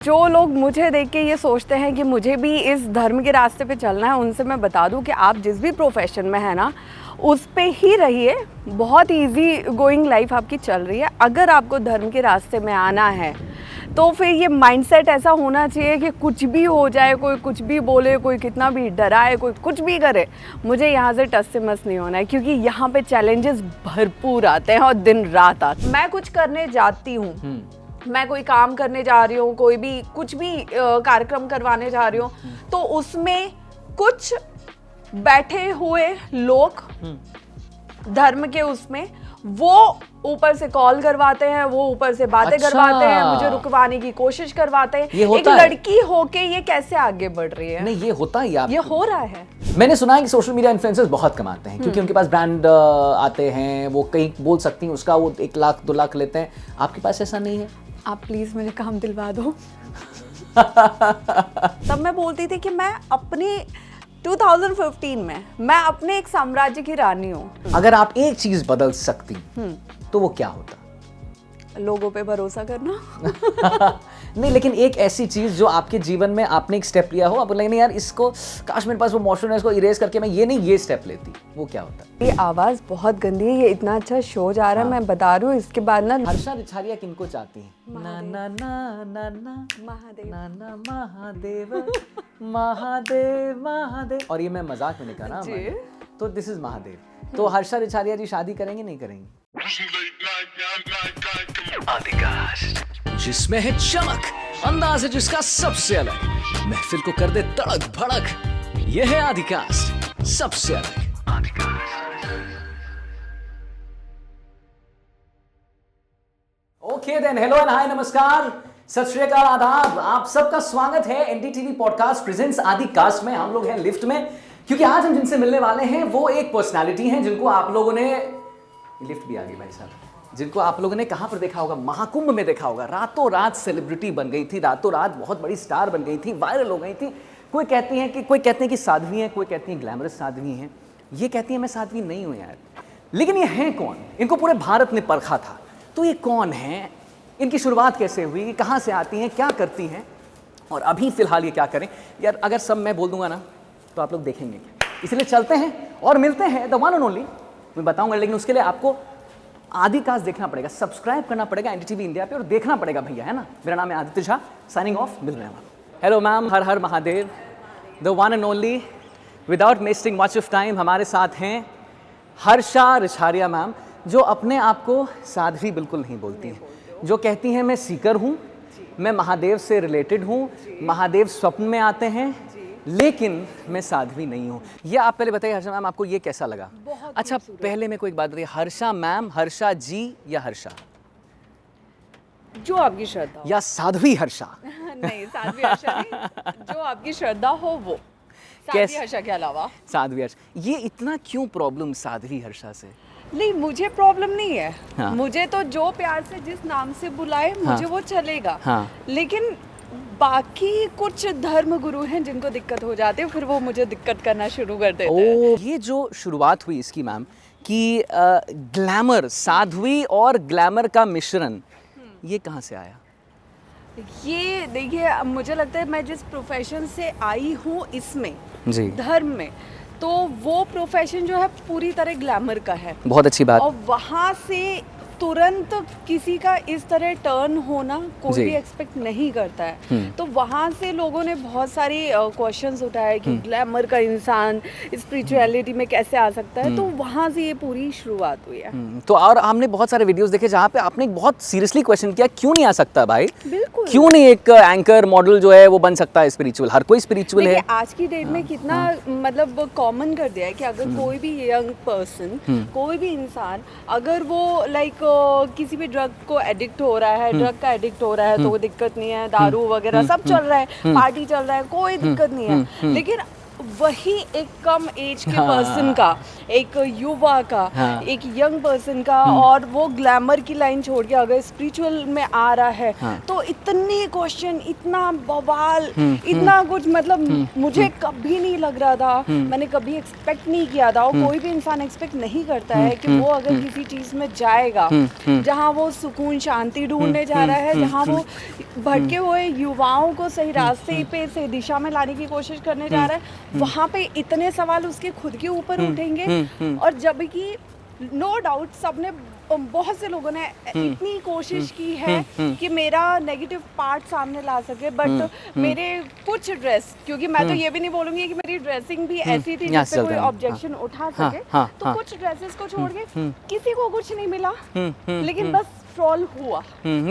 जो लोग मुझे देख के ये सोचते हैं कि मुझे भी इस धर्म के रास्ते पे चलना है, उनसे मैं बता दूं कि आप जिस भी प्रोफेशन में है ना, उस पे ही रहिए। बहुत इजी गोइंग लाइफ आपकी चल रही है। अगर आपको धर्म के रास्ते में आना है तो फिर ये माइंडसेट ऐसा होना चाहिए कि कुछ भी हो जाए, कोई कुछ भी बोले, कोई कितना भी डराए, कोई कुछ भी करे, मुझे यहाँ से टस से मस नहीं होना है, क्योंकि यहाँ पे चैलेंजेस भरपूर आते हैं और दिन रात आते हैं। मैं कुछ करने जाती हूँ, मैं कोई काम करने जा रही हूँ, कोई भी कुछ भी कार्यक्रम करवाने जा रही हूँ, तो उसमें कुछ बैठे हुए लोग धर्म के उसमें वो ऊपर से कॉल करवाते हैं, वो ऊपर से बातें करवाते हैं, मुझे रुकवाने की कोशिश करवाते हैं। एक लड़की होके ये कैसे आगे बढ़ रही है? नहीं, ये होता ही ये हो रहा है। मैंने सुना है कि सोशल मीडिया इन्फ्लुएंसर्स बहुत कमाते हैं क्योंकि उनके पास ब्रांड आते हैं, वो कहीं बोल सकती हैं, उसका वो 1 लाख 2 लाख लेते हैं। आपके पास ऐसा नहीं है? आप प्लीज मुझे काम दिलवा दो। तब मैं बोलती थी कि मैं अपनी 2015 में मैं अपने एक साम्राज्य की रानी हूँ। अगर आप एक चीज बदल सकती तो वो क्या होता? लोगों पे भरोसा करना। नहीं, लेकिन एक ऐसी चीज जो आपके जीवन में आपने एक स्टेप लिया हो, आपको लगे नहीं यार इसको, काश मेरे पास वो मोशन है, इसको इरेज करके मैं ये स्टेप लेती, वो क्या होता? ये आवाज बहुत गंदी है। ये इतना अच्छा शो जा रहा है, मैं बता रही हूँ। इसके बाद ना हर्षा रिछारिया किनको चाहती हैं? ना ना ना ना ना महादेव, ना ना महादेव महादेव महादेव। और ये मैं मजाक में नहीं कर रहा, तो दिस इज महादेव। तो हर्षा रिछारिया जी शादी करेंगे नहीं करेंगे? आदिकास्ट, जिसमें है चमक, अंदाज है जिसका सबसे अलग, महफिल को कर दे तड़क भड़क। यह है आदिकास्ट, सबसे अलग Adicast. Okay then, hello and hi, नमस्कार, सत श्री अकाल, आदाब। आप सबका स्वागत है एनडीटीवी पॉडकास्ट प्रेजेंट्स आदिकास्ट में। हम लोग हैं लिफ्ट में क्योंकि आज हम जिनसे मिलने वाले हैं वो एक पर्सनालिटी हैं जिनको आप लोगों ने, लिफ्ट भी आ गई भाई साहब, जिनको आप लोगों ने कहां पर देखा होगा? महाकुंभ में देखा होगा। रातों रात सेलिब्रिटी बन गई थी, रातों रात बहुत बड़ी स्टार बन गई थी, वायरल हो गई थी। कोई कहते हैं कि साध्वी हैं, कोई कहती हैं ग्लैमरस साध्वी हैं, ये कहती हैं मैं साध्वी नहीं हूं यार। लेकिन ये हैं कौन? इनको पूरे भारत ने परखा था, तो ये कौन है? इनकी शुरुआत कैसे हुई? कहाँ से आती हैं? क्या करती हैं? और अभी फिलहाल ये क्या करें? यार अगर सब मैं बोल दूंगा ना तो आप लोग देखेंगे क्या, इसलिए चलते हैं और मिलते हैं द वन एंड ओनली। मैं बताऊंगा, लेकिन उसके लिए आपको आदिकास्ट देखना पड़ेगा, सब्सक्राइब करना पड़ेगा एनडीटीवी इंडिया पे और देखना पड़ेगा भैया, है ना। मेरा नाम है आदित्य झा, साइनिंग ऑफ, मिल रहे हैं। Hello ma'am, her her Mahadev, the one and only. Without wasting much of time हमारे साथ हैं हर्षा रिछारिया मैम, जो अपने आप को साध्वी बिल्कुल नहीं बोलती हैं, जो कहती हैं मैं सीकर हूँ, मैं महादेव से रिलेटेड हूँ, महादेव स्वप्न में आते हैं, लेकिन मैं साध्वी नहीं हूँ। ये आप पहले बताइए हर्षा मैम, आपको ये कैसा लगा? अच्छा, पहले मेरे को एक बात बताइए, हर्षा मैम, हर्षा जी या हर्षा? जो आपकी श्रद्धा या साध्वी हर्षा? नहीं, साध्वी हर्षा नहीं, जो आपकी श्रद्धा हो वो। साध्वी हर्षा के अलावा साध्वी हर्षा। ये इतना क्यों प्रॉब्लम साध्वी हर्षा से? नहीं, मुझे प्रॉब्लम नहीं है। हाँ। मुझे तो जो प्यार से जिस नाम से बुलाए मुझे वो चलेगा। हाँ। लेकिन बाकी कुछ धर्म गुरु हैं जिनको दिक्कत हो जाती है, फिर वो मुझे दिक्कत करना शुरू कर देते हैं। ये जो शुरुआत हुई इसकी मैम कि ग्लैमर, साध्वी और ग्लैमर का मिश्रण, ये कहाँ से आया? ये देखिए, मुझे लगता है मैं जिस प्रोफेशन से आई हूँ इसमें जी, धर्म में, तो वो प्रोफेशन जो है पूरी तरह ग्लैमर का है। बहुत अच्छी बात। और वहाँ से तुरंत किसी का इस तरह टर्न होना कोई भी एक्सपेक्ट नहीं करता है। तो वहाँ से लोगों ने बहुत सारी क्वेश्चंस उठाए कि ग्लैमर का इंसान स्पिरिचुअलिटी में कैसे आ सकता है। तो वहाँ से ये पूरी शुरुआत हुई है। तो और हमने बहुत सारे वीडियोस देखे जहाँ पे आपने बहुत सीरियसली क्वेश्चन किया, क्यों नहीं आ सकता भाई? बिल्कुल, क्यों नहीं एक एंकर मॉडल जो है वो बन सकता है स्पिरिचुअल? हर कोई स्पिरिचुअल है। आज की डेट में कितना मतलब कॉमन कर दिया है कि अगर कोई भी यंग पर्सन, कोई भी इंसान, अगर वो लाइक किसी भी ड्रग को एडिक्ट हो रहा है, ड्रग का एडिक्ट हो रहा है, तो वो दिक्कत नहीं है। दारू वगैरह सब चल रहा है, पार्टी चल रहा है, कोई दिक्कत नहीं है। लेकिन वही एक कम एज के पर्सन का, एक युवा का, एक यंग पर्सन का, और वो ग्लैमर की लाइन छोड़ के अगर स्पिरिचुअल में आ रहा है तो इतने क्वेश्चन, इतना बवाल, इतना कुछ, मतलब मुझे कभी नहीं लग रहा था, मैंने कभी एक्सपेक्ट नहीं किया था, और कोई भी इंसान एक्सपेक्ट नहीं करता है कि वो अगर किसी चीज में जाएगा जहाँ वो सुकून शांति ढूंढने जा रहा है, जहाँ वो भटके हुए युवाओं को सही रास्ते पे से दिशा में लाने की कोशिश करने जा रहा है, वहाँ पे इतने सवाल उसके खुद के ऊपर उठेंगे। और जब कि नो डाउट सबने, बहुत से लोगों ने इतनी कोशिश की है कि मेरा नेगेटिव पार्ट सामने ला सके, बट मेरे कुछ ड्रेस, क्योंकि मैं तो ये भी नहीं बोलूंगी कि मेरी ड्रेसिंग भी ऐसी थी जिससे कोई ऑब्जेक्शन उठा सके, तो कुछ ड्रेसेस को छोड़ के किसी को कुछ नहीं मिला, लेकिन बस ट्रोल हुआ।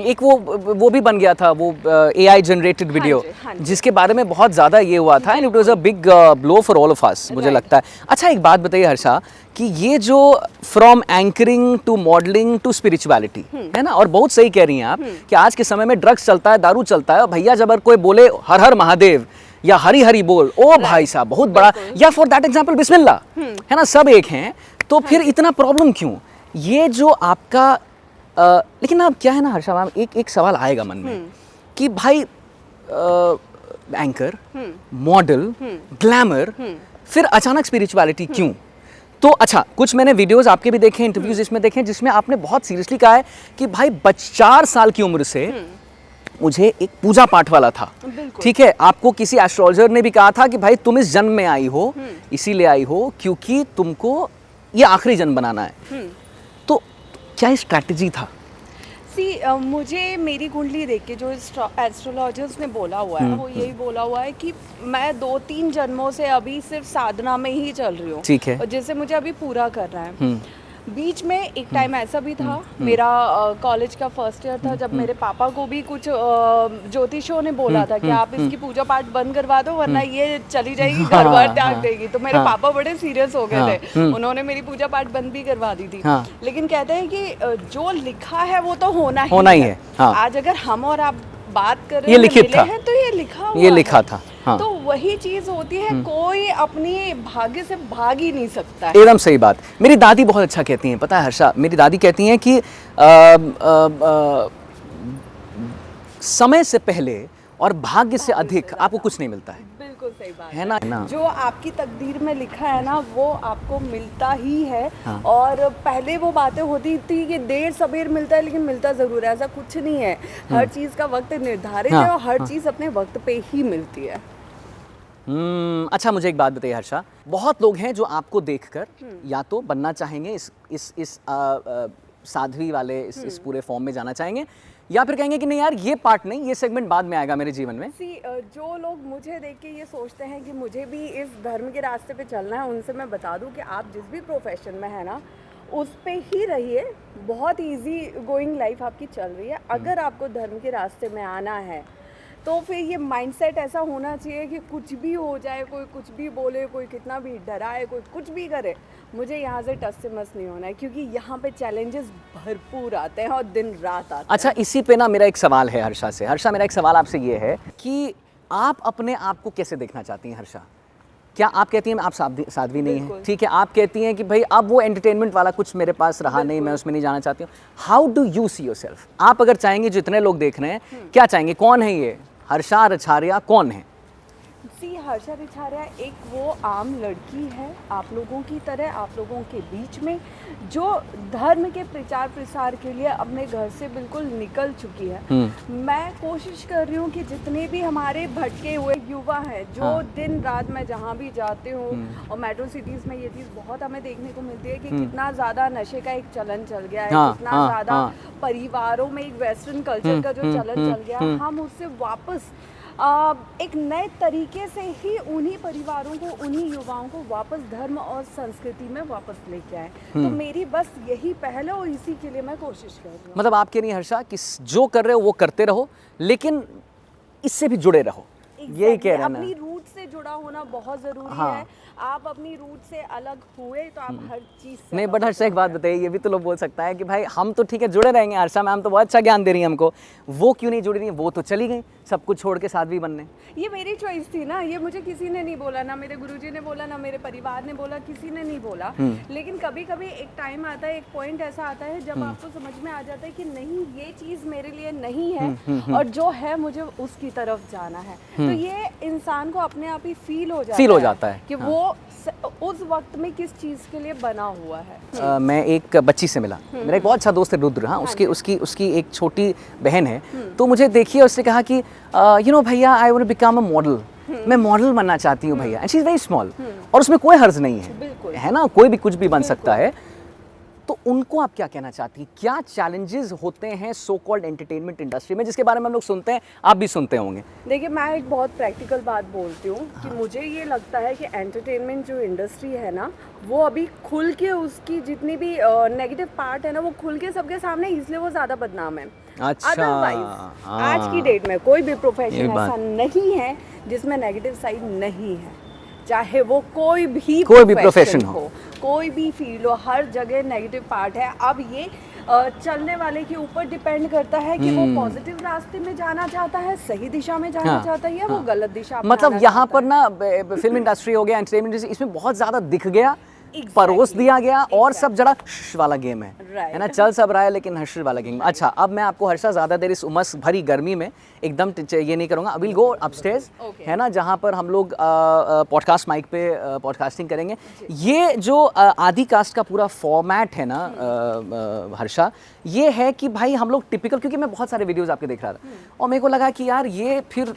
एक वो भी बन गया था, वो AI जनरेटेड वीडियो, जिसके बारे में बहुत ज़्यादा ये हुआ था, and it was a big blow for all of us, मुझे लगता है। अच्छा, एक बात बताइए हर्षा, कि ये जो from anchoring to modelling to spirituality है ना, और बहुत सही कह रही हैं आप कि आज के समय में ड्रग्स चलता है, दारू चलता है, और भैया जब कोई बोले हर हर महादेव या हरि हरि बोल, ओ भाई साहब बहुत बड़ा, या फॉर दैट एग्जाम्पल बिस्मिल्लाह, है ना, सब एक हैं, तो फिर इतना प्रॉब्लम क्यों? ये जो आपका लेकिन अब क्या है ना हर्षा मैम, एक सवाल आएगा मन में कि भाई एंकर, मॉडल, ग्लैमर, फिर अचानक स्पिरिचुअलिटी क्यों? तो अच्छा, कुछ मैंने वीडियोस आपके भी देखे, इंटरव्यूज इसमें देखे, जिसमें आपने बहुत सीरियसली कहा है कि भाई 4 साल की उम्र से मुझे एक पूजा पाठ वाला था, ठीक है, आपको किसी एस्ट्रोलॉजर ने भी कहा था कि भाई तुम इस जन्म में आई हो, इसीलिए आई हो क्योंकि तुमको ये आखिरी जन्म बनाना है, तो क्या स्ट्रैटेजी था? मुझे मेरी कुंडली देख के जो एस्ट्रोलॉजर्स ने बोला हुआ है, वो यही बोला हुआ है कि मैं 2-3 जन्मों से अभी सिर्फ साधना में ही चल रही हूँ, ठीक है, और जिसे मुझे अभी पूरा करना है। बीच में एक टाइम ऐसा भी था, मेरा कॉलेज का फर्स्ट ईयर था, जब मेरे पापा को भी कुछ ज्योतिषों ने बोला था कि आप इसकी पूजा पाठ बंद करवा दो, वरना ये चली जाएगी, घर बार त्याग देगी। तो मेरे पापा बड़े सीरियस हो गए थे, उन्होंने मेरी पूजा पाठ बंद भी करवा दी थी। लेकिन कहते हैं कि जो लिखा है वो तो होना ही है। आज अगर हम और आप बात कर रहे हैं तो ये लिखा हुआ, ये लिखा था। हाँ। तो वही चीज होती है, कोई अपनी भाग्य से भाग ही नहीं सकता है। एकदम सही बात। मेरी दादी बहुत अच्छा कहती हैं, पता है हर्षा, मेरी दादी कहती हैं कि समय से पहले और भाग्य से अधिक आपको कुछ नहीं मिलता है। बिल्कुल सही बात है ना? जो आपकी तकदीर में लिखा है ना, वो आपको मिलता ही है। हाँ। और पहले वो बातें होती थी कि देर सबेर मिलता है, लेकिन मिलता जरूर है, ऐसा कुछ नहीं है। हर चीज का वक्त निर्धारित है, और हर चीज अपने वक्त पे ही मिलती है। अच्छा, मुझे एक बात बताइए हर्षा, बहुत लोग हैं जो आपको देखकर या तो बनना चाहेंगे, इस साध्वी वाले इस पूरे फॉर्म में जाना चाहेंगे, या फिर कहेंगे कि नहीं यार ये पार्ट नहीं, ये सेगमेंट बाद में आएगा मेरे जीवन में। जो लोग मुझे देख के ये सोचते हैं कि मुझे भी इस धर्म के रास्ते पे चलना है, उनसे मैं बता दूं कि आप जिस भी प्रोफेशन में है ना, उस पे ही रहिए। बहुत इजी गोइंग लाइफ आपकी चल रही है। अगर आपको धर्म के रास्ते में आना है तो फिर ये माइंडसेट ऐसा होना चाहिए कि कुछ भी हो जाए, कोई कुछ भी बोले, कोई कितना भी डराए, कोई कुछ भी करे, मुझे यहाँ से टस से मस नहीं होना है, क्योंकि यहाँ पे चैलेंजेस भरपूर आते हैं और दिन रात आते हैं। अच्छा, इसी पे ना मेरा एक सवाल है हर्षा से। हर्षा, मेरा एक सवाल आपसे ये है कि आप अपने आप को कैसे देखना चाहती हैं हर्षा? क्या आप कहती हैं आप साध्वी नहीं है, ठीक है, आप कहती हैं कि भाई अब वो एंटरटेनमेंट वाला कुछ मेरे पास रहा नहीं, मैं उसमें नहीं जाना चाहती हूँ। How do you see yourself? आप अगर चाहेंगे, जितने लोग देख रहे हैं, क्या चाहेंगे, कौन है ये हर्षा रिछारिया, कौन है? हर्षा रिछारिया एक वो आम लड़की है, आप लोगों की तरह, आप लोगों के बीच में, जो धर्म के प्रचार प्रसार के लिए अपने घर से बिल्कुल निकल चुकी है। मैं कोशिश कर रही हूँ कि जितने भी हमारे भटके हुए युवा हैं, जो दिन रात मैं जहाँ भी जाती हूँ, और मेट्रो सिटीज़ में ये चीज़ बहुत हमें देखने को मिलती है कि कितना ज़्यादा नशे का एक चलन चल गया है, कितना ज़्यादा परिवारों में एक वेस्टर्न कल्चर का जो चलन चल गया, हम उससे वापस एक नए तरीके से ही उन्हीं परिवारों को, उन्हीं युवाओं को वापस धर्म और संस्कृति में वापस लेके आए। तो मेरी बस यही पहल है, और इसी के लिए मैं कोशिश कर रही हूँ। मतलब आप कह रही हैं हर्षा कि जो कर रहे हो वो करते रहो, लेकिन इससे भी जुड़े रहो। यही कह रहे हैं ना, अपनी रूट रूट से जुड़ा होना बहुत ज़रूरी हाँ। है। आप अपनी रूट से अलग हुए तो आप हर चीज़ से नहीं अलग बट हो हर्षा एक बात बताइए, ये भी तो लोग बोल सकता है कि भाई हम तो ठीक है जुड़े रहेंगे, हर्षा मैम तो बहुत अच्छा ज्ञान दे रही है हमको, वो क्यों नहीं जुड़ी रही, वो तो चली गई सब कुछ छोड़ के साध्वी बनने। ये मेरी चॉइस थी ना, ये मुझे किसी ने नहीं बोला, ना मेरे गुरुजी ने बोला, ना मेरे परिवार ने बोला, किसी ने नहीं बोला। लेकिन कभी कभी एक टाइम आता है, एक पॉइंट ऐसा आता है जब आपको समझ में आ जाता है कि नहीं ये चीज़ मेरे लिए नहीं है और जो है मुझे उसकी तरफ जाना है। तो ये इंसान को अपने आप ही फील हो जाता है कि वो उस वक्त में किस चीज़ के लिए बना हुआ है। मैं एक बच्ची से मिला, मेरा एक बहुत अच्छा दोस्त है रुद्र, हाँ उसकी एक छोटी बहन है, तो मुझे देखिए उसने कहा कि यू नो भैया I want to become a model, मैं मॉडल बनना चाहती हूँ भैया, and she is very small, और उसमें कोई हर्ज नहीं है ना, कोई भी कुछ भी बन सकता है। तो उनको आप क्या कहना चाहती हैं, क्या चैलेंजेस होते हैं सो कॉल्ड एंटरटेनमेंट इंडस्ट्री में, जिसके बारे में हम लोग सुनते हैं, आप भी सुनते होंगे? देखिए मैं एक बहुत प्रैक्टिकल बात बोलती हूँ कि मुझे ये लगता है कि एंटरटेनमेंट जो इंडस्ट्री है ना, वो अभी खुल के उसकी जितनी भी नेगेटिव पार्ट है ना, वो खुल के सबके सामने, इसलिए वो ज़्यादा बदनाम है। अच्छा, अदरवाइज आज की डेट में कोई भी प्रोफेशन बात। ऐसा नहीं है जिसमें नेगेटिव साइड नहीं है, चाहे वो कोई भी प्रोफेशन हो, कोई भी फील्ड हो, हर जगह नेगेटिव पार्ट है। अब ये चलने वाले के ऊपर डिपेंड करता है कि वो पॉजिटिव रास्ते में जाना चाहता है, सही दिशा में जाना चाहता है, या वो गलत दिशा में। मतलब यहाँ पर ना फिल्म इंडस्ट्री हो गया, एंटरटेनमेंट इंडस्ट्री, इसमें बहुत ज़्यादा दिख गया, परोस दिया गया, और सब जरा वाला गेम है ना, चल सब रहा है लेकिन हर्ष वाला गेम। अच्छा, अब मैं आपको हर्षा ज़्यादा देर इस उमस भरी गर्मी में एकदम ये नहीं करूँगा, विल गो अपस्टेयर्स, है ना, जहाँ पर हम लोग पॉडकास्ट माइक पे पॉडकास्टिंग करेंगे। ये जो आदि कास्ट का पूरा फॉर्मेट है ना हर्षा, ये है कि भाई हम लोग टिपिकल, क्योंकि मैं बहुत सारे वीडियोज़ आपके देख रहा था और मेरे को लगा कि यार ये फिर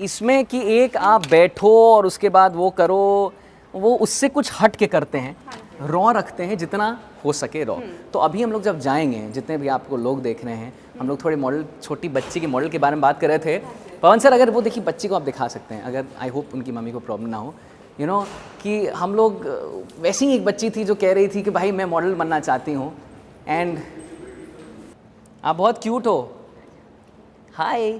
इसमें कि एक आप बैठो और उसके बाद वो करो, वो उससे कुछ हट के करते हैं, रॉ रखते हैं जितना हो सके रॉ। तो अभी हम लोग जब जाएंगे, जितने भी आपको लोग देख रहे हैं, हम लोग थोड़े मॉडल, छोटी बच्ची के मॉडल के बारे में बात कर रहे थे। पवन सर, अगर वो देखिए बच्ची को आप दिखा सकते हैं, अगर आई होप उनकी मम्मी को प्रॉब्लम ना हो, यू नो, कि हम लोग वैसी ही एक बच्ची थी जो कह रही थी कि भाई मैं मॉडल बनना चाहती हूँ, एंड आप बहुत क्यूट हो, हाय,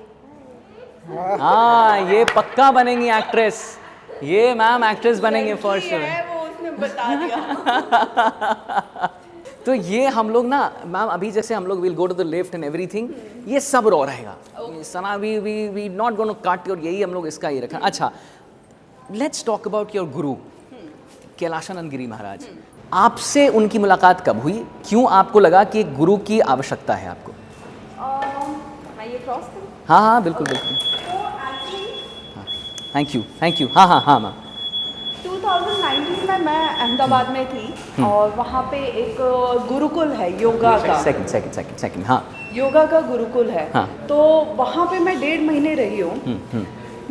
हाँ ये पक्का बनेंगी एक्ट्रेस, ये मैम एक्ट्रेस बनेंगे फॉर श्योर। वो उसने बता दिया। तो ये हम लोग ना मैम, अभी जैसे हम लोग will go to the left and everything, ये सब रॉ रहेगा, सना वी नॉट गोना कट, और यही हम लोग इसका ही रखा। अच्छा, लेट्स टॉक अबाउट योर गुरु कैलाशानंद गिरी महाराज। आपसे उनकी मुलाकात कब हुई, क्यों आपको लगा कि एक गुरु की आवश्यकता है आपको? मैं ये क्रॉस करूं? हाँ हाँ बिल्कुल बिल्कुल, थैंक यू, हाँ मैम। 2019 में मैं अहमदाबाद में थी और वहाँ पे एक गुरुकुल है योगा का। सेकंड, हाँ, योगा का गुरुकुल है। हाँ। तो वहाँ पे मैं 1.5 महीने रही हूँ।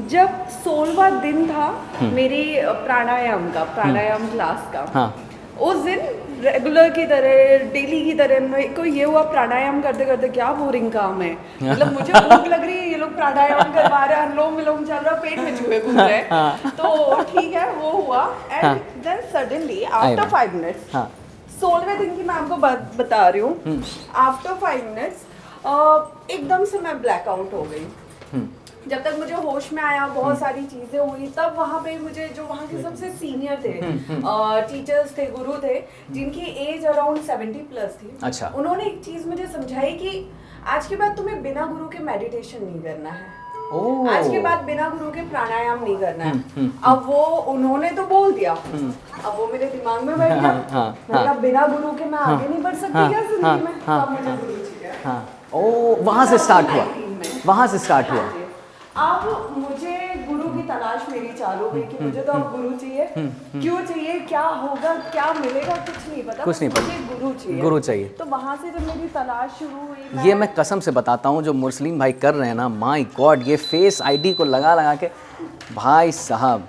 जब 16वां दिन था मेरी प्राणायाम क्लास का, हाँ। उस दिन रेगुलर की तरह, डेली की तरह मेरे को ये हुआ, प्राणायाम करते करते क्या बोरिंग काम है, मतलब मुझे भूख लग रही है, ये लोग प्राणायाम करवा रहे हैं, अनुलोम विलोम चल रहा है, पेट में चूहे घूम रहे हैं, तो ठीक है वो हुआ। And then suddenly after 5 minutes, 16वें दिन की मैं आपको बात बता रही हूँ, आफ्टर 5 मिनट्स एकदम से मैं ब्लैकआउट हो गई। जब तक मुझे होश में आया, बहुत सारी चीजें हुई, तब वहाँ पे मुझे जो वहाँ के सबसे सीनियर थे टीचर्स थे, गुरु थे, जिनकी एज अराउंड 70+ थी। अच्छा। उन्होंने एक चीज मुझे समझाई कि आज के बाद तुम्हें बिना गुरु के मेडिटेशन नहीं करना है, आज के बाद बिना गुरु के प्राणायाम नहीं करना है। अब वो उन्होंने तो बोल दिया, अब वो मेरे दिमाग में बैठ गया, मतलब बिना गुरु के मैं आगे नहीं बढ़ सकती क्या जिंदगी में, तब मुझे गुरु चाहिए। वहाँ से स्टार्ट हुआ। अब मुझे गुरु की तलाश मेरी चालू हुई कि मुझे तो अब गुरु चाहिए, क्यों चाहिए, क्या होगा, क्या मिलेगा, कुछ नहीं पता, मुझे गुरु चाहिए। तो वहाँ से जब मेरी तलाश शुरू हुई, ये मैं कसम से बताता हूँ, जो मुस्लिम भाई कर रहे हैं ना, माय गॉड, ये फेस आईडी को लगा के, भाई साहब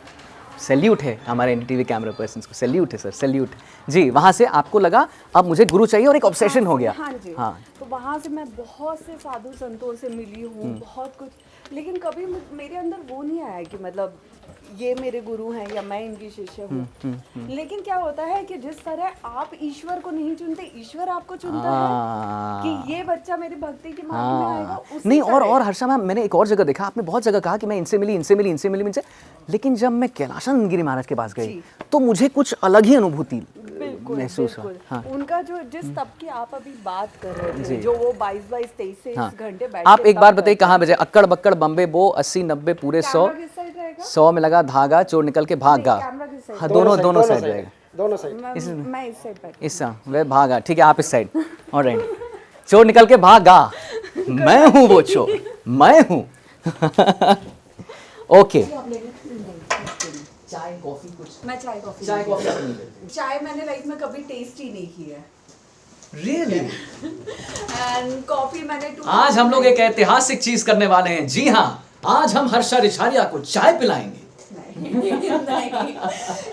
सैल्यूट है हमारे एनडीटीवी कैमरा पर्सन को, सैल्यूट है सर, सैल्यूट जी। वहाँ से आपको लगा अब मुझे गुरु चाहिए और एक ऑब्सेशन हो गया। हाँ जी, हाँ। तो वहाँ से मैं बहुत से साधु संतों से मिली हूँ, बहुत कुछ लेकिन कभी मेरे अंदर वो नहीं आया कि मतलब ये मेरे गुरु हैं या मैं इनकी शिष्य हूँ। लेकिन क्या होता है कि जिस तरह आप ईश्वर को नहीं चुनते, ईश्वर आपको चुनता है कि ये बच्चा मेरी भक्ति की मार्ग में आएगा। उसी नहीं, तरह और हर्षा मैम, मैंने एक और जगह देखा, आपने बहुत जगह कहा कि मैं इनसे मिली, लेकिन जब मैं कैलाशानंद गिरी महाराज के पास गई तो मुझे कुछ अलग ही अनुभूति महसूस हुआ। हाँ। उनका जो जिस तब की आप अभी बात कर रहे थे, जो वो 22 23 घंटे बैठ आप एक बार बताइए कहाँ बजे? अक्कड़ बक्कड़ बम्बे बो 80 90 पूरे 100 100 में लगा धागा, चोर निकल के भागा। हाँ, दोनों साइड रहेगा। दोनों साइड। मैं इस साइड बैठ, इस वह भागा, ठीक है, आप इस साइड। ऑलराइट, चोर निकल के भागा, मैं हूँ वो चोर, मैं हूँ। ओके, चाय कॉफी कुछ? मैं चाय कॉफी चाय मैंने लाइफ में कभी टेस्ट ही नहीं की है। रियली? एंड कॉफी मैंने आज हम लोग एक ऐतिहासिक चीज करने वाले हैं। जी हाँ, आज हम हर्षा रिछारिया को चाय पिलाएंगे। नहीं,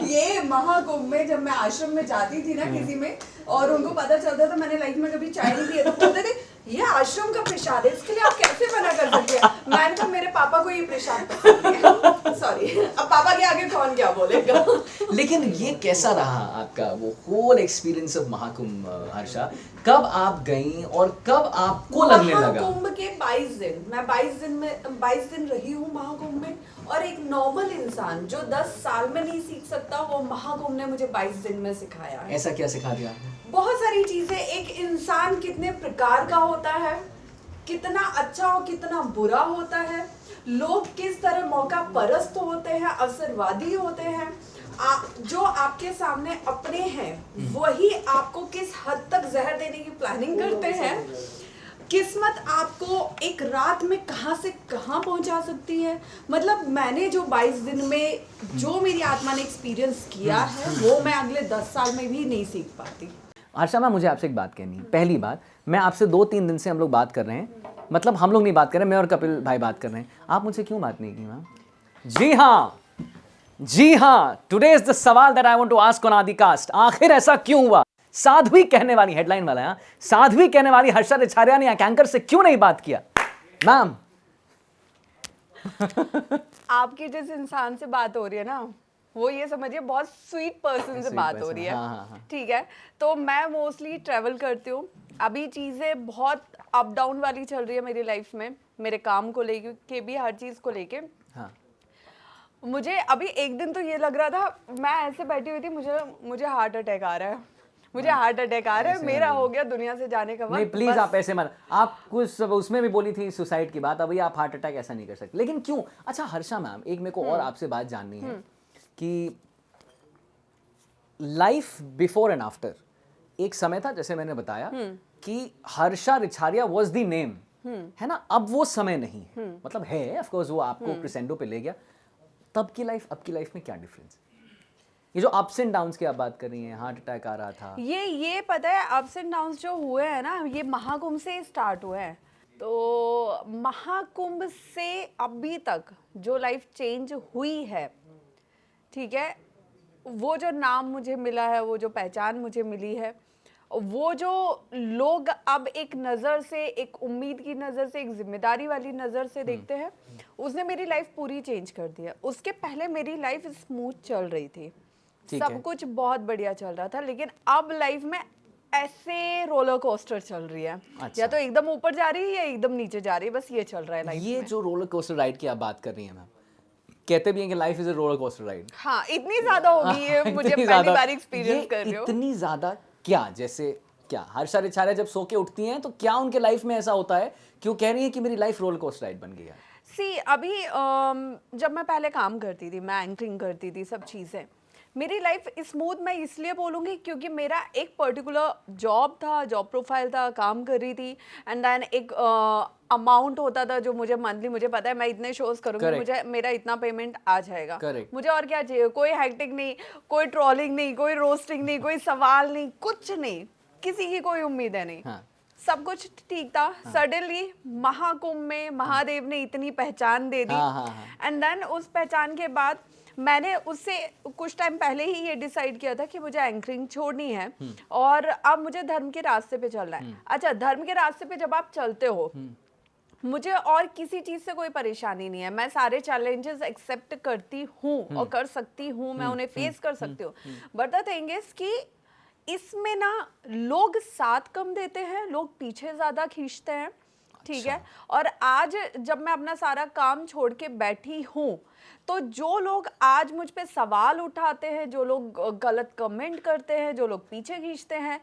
ये महाकुंभ में जब मैं आश्रम में जाती थी ना किसी में, और उनको पता चलता था मैंने लाइफ में कभी चाय नहीं पी है, तो बोलते थे ये आश्रम का प्रसाद है, इसके लिए आप कैसे मना कर सकते हैं। मैंने कहा मेरे पापा को ये प्रसाद पसंद है। सॉरी, अब पापा के आगे कौन क्या बोलेगा। लेकिन ये कैसा रहा आपका वो whole experience of Mahakumbh Harsha? कब आप गईं और कब आपको लगने लगा? महाकुंभ के 22 दिन, मैं 22 दिन रही हूँ महाकुंभ में, और एक नॉर्मल इंसान जो 10 साल में नहीं सीख सकता, वो महाकुंभ ने मुझे 22 दिन में सिखाया है। ऐसा क्या सिखा दिया? बहुत सारी चीजें। एक इंसान कितने प्रकार का होता है, कितना अच्छा और कितना बुरा होता है, लोग किस तरह मौका परस्त होते हैं, अवसरवादी होते हैं, जो आपके सामने अपने हैं वही आपको किस हद तक जहर देने की प्लानिंग करते हैं, किस्मत आपको एक रात में कहां से कहां पहुंचा सकती है। मतलब मैंने जो 22 दिन में जो मेरी आत्मा ने एक्सपीरियंस किया है, वो मैं अगले 10 साल में भी नहीं सीख पाती। हर्षा मैम, मुझे आपसे एक बात कहनी है। पहली बात, मैं आपसे 2-3 दिन से हम लोग बात कर रहे हैं, मतलब हम लोग नहीं बात कर रहे, मैं और कपिल भाई बात कर रहे हैं। आप मुझसे क्यों बात नहीं की मैम? जी हाँ, टुडे इज द सवाल that I want to ask on Adicast. आखिर ऐसा क्यों हुआ? साध्वी कहने वाली, हेडलाइन वाला है, साध्वी कहने वाली हर्षा रिछारिया ने एंकर से क्यों नहीं बात किया? मैम, आपकी जिस इंसान से बात हो रही है ना, वो ये समझिए बहुत स्वीट पर्सन से बात हो रही है। ठीक है, तो मैं मोस्टली ट्रैवल करती हूँ। अभी चीज़ें बहुत अप डाउन वाली चल रही है मेरी लाइफ में, मेरे काम को लेके भी, हर चीज़ को लेके। हाँ। मुझे अभी एक दिन तो ये लग रहा था, मैं ऐसे बैठी हुई थी, मुझे हार्ट अटैक आ रहा है, मुझे हार्ट अटैक आ रहा है, मेरा हो गया दुनिया से जाने का वक्त। नहीं प्लीज, आप ऐसे मत। आप कुछ उसमें भी बोली थी सुसाइड की बात, अभी आप हार्ट अटैक ऐसा नहीं कर सकते। लेकिन क्यों? अच्छा हर्षा मैम, एक मेरे को और आपसे बात जाननी है कि लाइफ बिफोर एंड आफ्टर, एक समय था जैसे मैंने बताया कि Harsha Richharia was the name, है ना? अब वो समय नहीं है, मतलब है ऑफ कोर्स, वो आपको क्रिसेंडो पे ले गया। तब की लाइफ, अब की लाइफ में क्या डिफरेंस? ये जो अप्स एंड डाउन्स की आप बात कर रही हैं, हार्ट अटैक आ रहा था, ये पता है, अप्स एंड डाउन्स जो हुए हैं ना, ये महाकुंभ से स्टार्ट हुए हैं। तो महाकुंभ से अभी तक जो लाइफ चेंज हुई है, ठीक है, वो जो नाम मुझे मिला है, वो जो पहचान मुझे मिली है, वो जो लोग अब एक नज़र से, एक उम्मीद की नज़र से, एक जिम्मेदारी वाली नज़र से देखते हैं, उसने मेरी लाइफ पूरी चेंज कर दी है। उसके पहले मेरी लाइफ स्मूथ चल रही थी, सब कुछ बहुत बढ़िया चल रहा था, लेकिन अब लाइफ में ऐसे रोलर कोस्टर चल रही है। अच्छा। या तो एकदम ऊपर जा रही है या एकदम नीचे जा रही है, बस ये चल रहा है लाइफ में। ये जो रोलर कोस्टर राइड की आप बात कर रही हैं मैम, कहते भी हैं कि life is a roller coaster ride. हाँ, इतनी ज्यादा होगी ये, मुझे पहली बार एक्सपीरियंस कर रही हूं। इतनी ज्यादा क्या? जैसे क्या हर्षा रिछारिया जब सो के उठती हैं तो क्या उनके लाइफ में ऐसा होता है कि वो कह रही है कि मेरी लाइफ रोलर कोस्टर राइड बन गई है? अभी जब मैं पहले काम करती थी, मैं एंकरिंग करती थी, सब चीज़ें, मेरी लाइफ स्मूथ मैं इसलिए बोलूँगी क्योंकि मेरा एक पर्टिकुलर जॉब था, जॉब प्रोफाइल था, काम कर रही थी, एंड देन एक अमाउंट होता था जो मुझे मंथली, मुझे पता है मैं इतने शोज करूँगी, मुझे मेरा इतना पेमेंट आ जाएगा। मुझे और क्या चाहिए? कोई हैक्टिक नहीं, कोई ट्रोलिंग नहीं, कोई रोस्टिंग नहीं, कोई सवाल नहीं, कुछ नहीं, किसी की कोई उम्मीद है नहीं। हाँ। सब कुछ ठीक था। सडनली महाकुंभ में महादेव ने इतनी पहचान दे दी, एंड देन उस पहचान के बाद मैंने उससे कुछ टाइम पहले ही ये डिसाइड किया था कि मुझे एंकरिंग छोड़नी है और अब मुझे धर्म के रास्ते पे चलना है। अच्छा, धर्म के रास्ते पे जब आप चलते हो मुझे और किसी चीज से कोई परेशानी नहीं है, मैं सारे चैलेंजेस एक्सेप्ट करती हूँ और कर सकती हूँ, मैं उन्हें फेस कर सकती हूँ। बट द थिंग इज कि इसमें ना लोग साथ कम देते हैं, लोग पीछे ज्यादा खींचते हैं, ठीक है। और आज जब मैं अपना सारा काम छोड़ के बैठी हूँ, तो जो लोग आज मुझ पे सवाल उठाते हैं, जो लोग गलत कमेंट करते हैं, जो लोग पीछे खींचते हैं,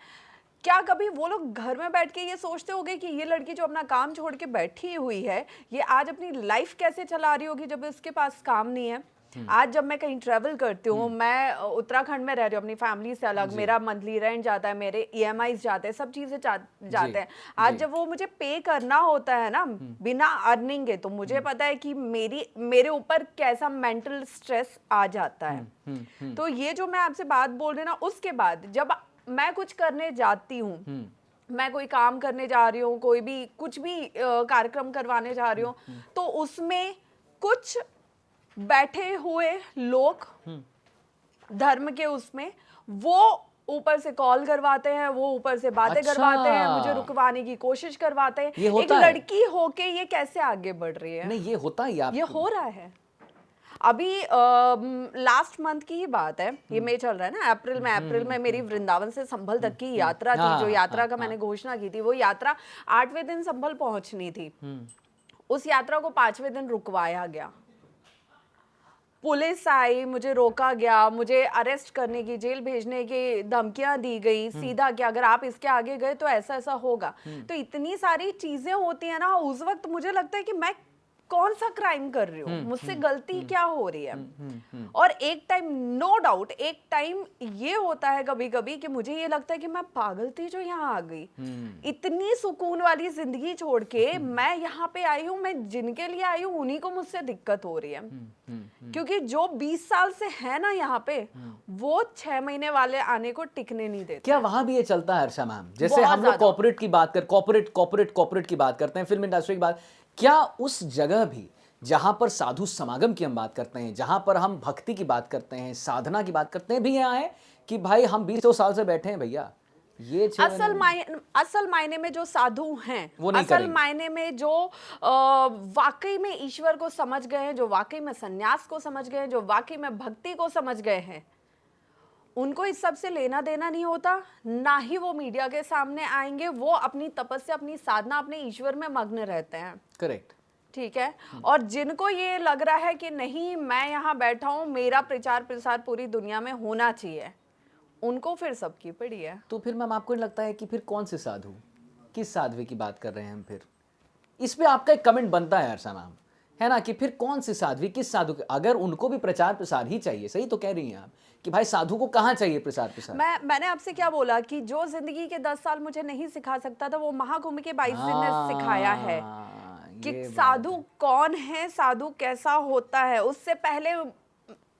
क्या कभी वो लोग घर में बैठ के ये सोचते होंगे कि ये लड़की जो अपना काम छोड़ के बैठी हुई है, ये आज अपनी लाइफ कैसे चला रही होगी जब इसके पास काम नहीं है। आज जब मैं कहीं ट्रैवल करती हूँ, मैं उत्तराखंड में रह रही हूँ अपनी फैमिली से अलग, मेरा मंथली रेंट जाता है, मेरे EMIs जाते हैं, सब चीजें जाते हैं। आज जब वो मुझे पे करना होता है ना बिना अर्निंग के, तो मुझे पता है कि मेरे ऊपर कैसा मेंटल स्ट्रेस आ जाता है। तो ये जो मैं आपसे बात बोल रही हूँ ना, उसके बाद जब मैं कुछ करने जाती हूँ, मैं कोई काम करने जा रही हूँ, कोई भी कुछ भी कार्यक्रम करवाने जा रही हूँ, तो उसमें कुछ बैठे हुए लोग धर्म के उसमें वो ऊपर से कॉल करवाते हैं, वो ऊपर से बातें करवाते हैं, मुझे रुकवाने की कोशिश करवाते हैं। एक लड़की होके ये कैसे आगे बढ़ रही है? नहीं, ये होता ही ये हो रहा है। अभी लास्ट मंथ की ही बात है, ये मई चल रहा है ना, अप्रैल में मेरी वृंदावन से संभल तक की यात्रा थी। जो यात्रा का मैंने घोषणा की थी, वो यात्रा 8वें दिन संभल पहुंचनी थी। उस यात्रा को 5वें दिन रुकवाया गया। पुलिस आई, मुझे रोका गया, मुझे अरेस्ट करने की, जेल भेजने की धमकियां दी गई, सीधा कि अगर आप इसके आगे गए तो ऐसा ऐसा होगा। तो इतनी सारी चीजें होती है ना, उस वक्त मुझे लगता है कि मैं कौन सा क्राइम कर रही हूँ, मुझसे गलती क्या हो रही है। और एक टाइम, नो डाउट, एक टाइम ये होता है कभी कभी कि मुझे ये लगता है कि मैं पागल थी जो यहाँ आ गई। इतनी सुकून वाली जिंदगी छोड़ के मैं यहाँ पे आई हूँ, मैं जिनके लिए आई हूँ उन्हीं को मुझसे दिक्कत हो रही है। क्योंकि जो 20 साल से है ना यहाँ पे, वो 6 महीने वाले आने को टिकने नहीं देते। क्या वहां भी ये चलता है हर्षा मैम? जैसे हम लोग कॉर्पोरेट की बात कर, कॉर्पोरेट की बात करते हैं, फिल्म इंडस्ट्री की बात, क्या उस जगह भी जहां पर साधु समागम की हम बात करते हैं, जहां पर हम भक्ति की बात करते हैं, साधना की बात करते हैं, भी यहाँ है कि भाई हम 20 साल से बैठे हैं भैया, ये असल मायने में जो साधु हैं, असल मायने में जो वाकई में ईश्वर को समझ गए हैं, जो वाकई में सन्यास को समझ गए हैं, जो वाकई में भक्ति को समझ गए हैं, उनको इस सब से लेना देना नहीं होता। ना ही वो मीडिया के सामने आएंगे, वो अपनी तपस्या, अपनी साधना, अपने ईश्वर में मग्न रहते हैं। करेक्ट, ठीक है। और जिनको ये लग रहा है कि नहीं, मैं यहाँ बैठा हूँ, मेरा प्रचार प्रसार पूरी दुनिया में होना चाहिए, उनको फिर सबकी पड़ी है। तो फिर मैम आपको लगता है कि फिर कौन से साधु, किस साध्वी की बात कर रहे हैं हम? फिर इस पे आपका एक कमेंट बनता है हर्षा मैम, है ना, कि फिर कौन से साध्वी, किस साधु? अगर उनको भी प्रचार प्रसार ही चाहिए, सही तो कह रही हैं आप कि भाई साधु को कहाँ चाहिए प्रचार प्रसार? मैंने आपसे क्या बोला कि जो जिंदगी के 10 साल मुझे नहीं सिखा सकता था, वो महाकुंभ के 22 दिन ने सिखाया है कि साधु कौन है, साधु कैसा होता है। उससे पहले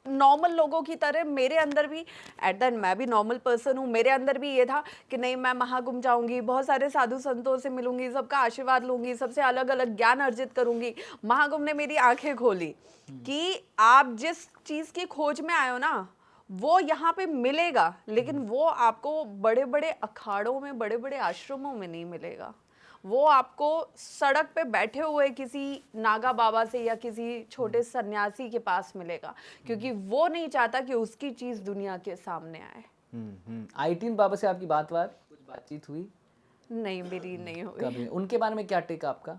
नॉर्मल लोगों की तरह मेरे अंदर भी, एट द एंड मैं भी नॉर्मल पर्सन हूँ, मेरे अंदर भी ये था कि नहीं, मैं महाकुंभ जाऊंगी, बहुत सारे साधु संतों से मिलूंगी, सबका आशीर्वाद लूंगी, सबसे अलग अलग ज्ञान अर्जित करूंगी। महाकुंभ ने मेरी आंखें खोली कि आप जिस चीज की खोज में आए हो ना, वो यहाँ पे मिलेगा, लेकिन वो आपको बड़े बड़े अखाड़ों में, बड़े बड़े आश्रमों में नहीं मिलेगा। वो आपको सड़क पे बैठे हुए किसी नागा बाबा से या किसी छोटे सन्यासी के पास मिलेगा, क्योंकि वो नहीं चाहता कि उसकी चीज दुनिया के सामने आए। I-18 बाबा से आपकी कुछ बातचीत हुई? नहीं, मेरी नहीं हुई। कभी? उनके बारे में क्या टेक आपका?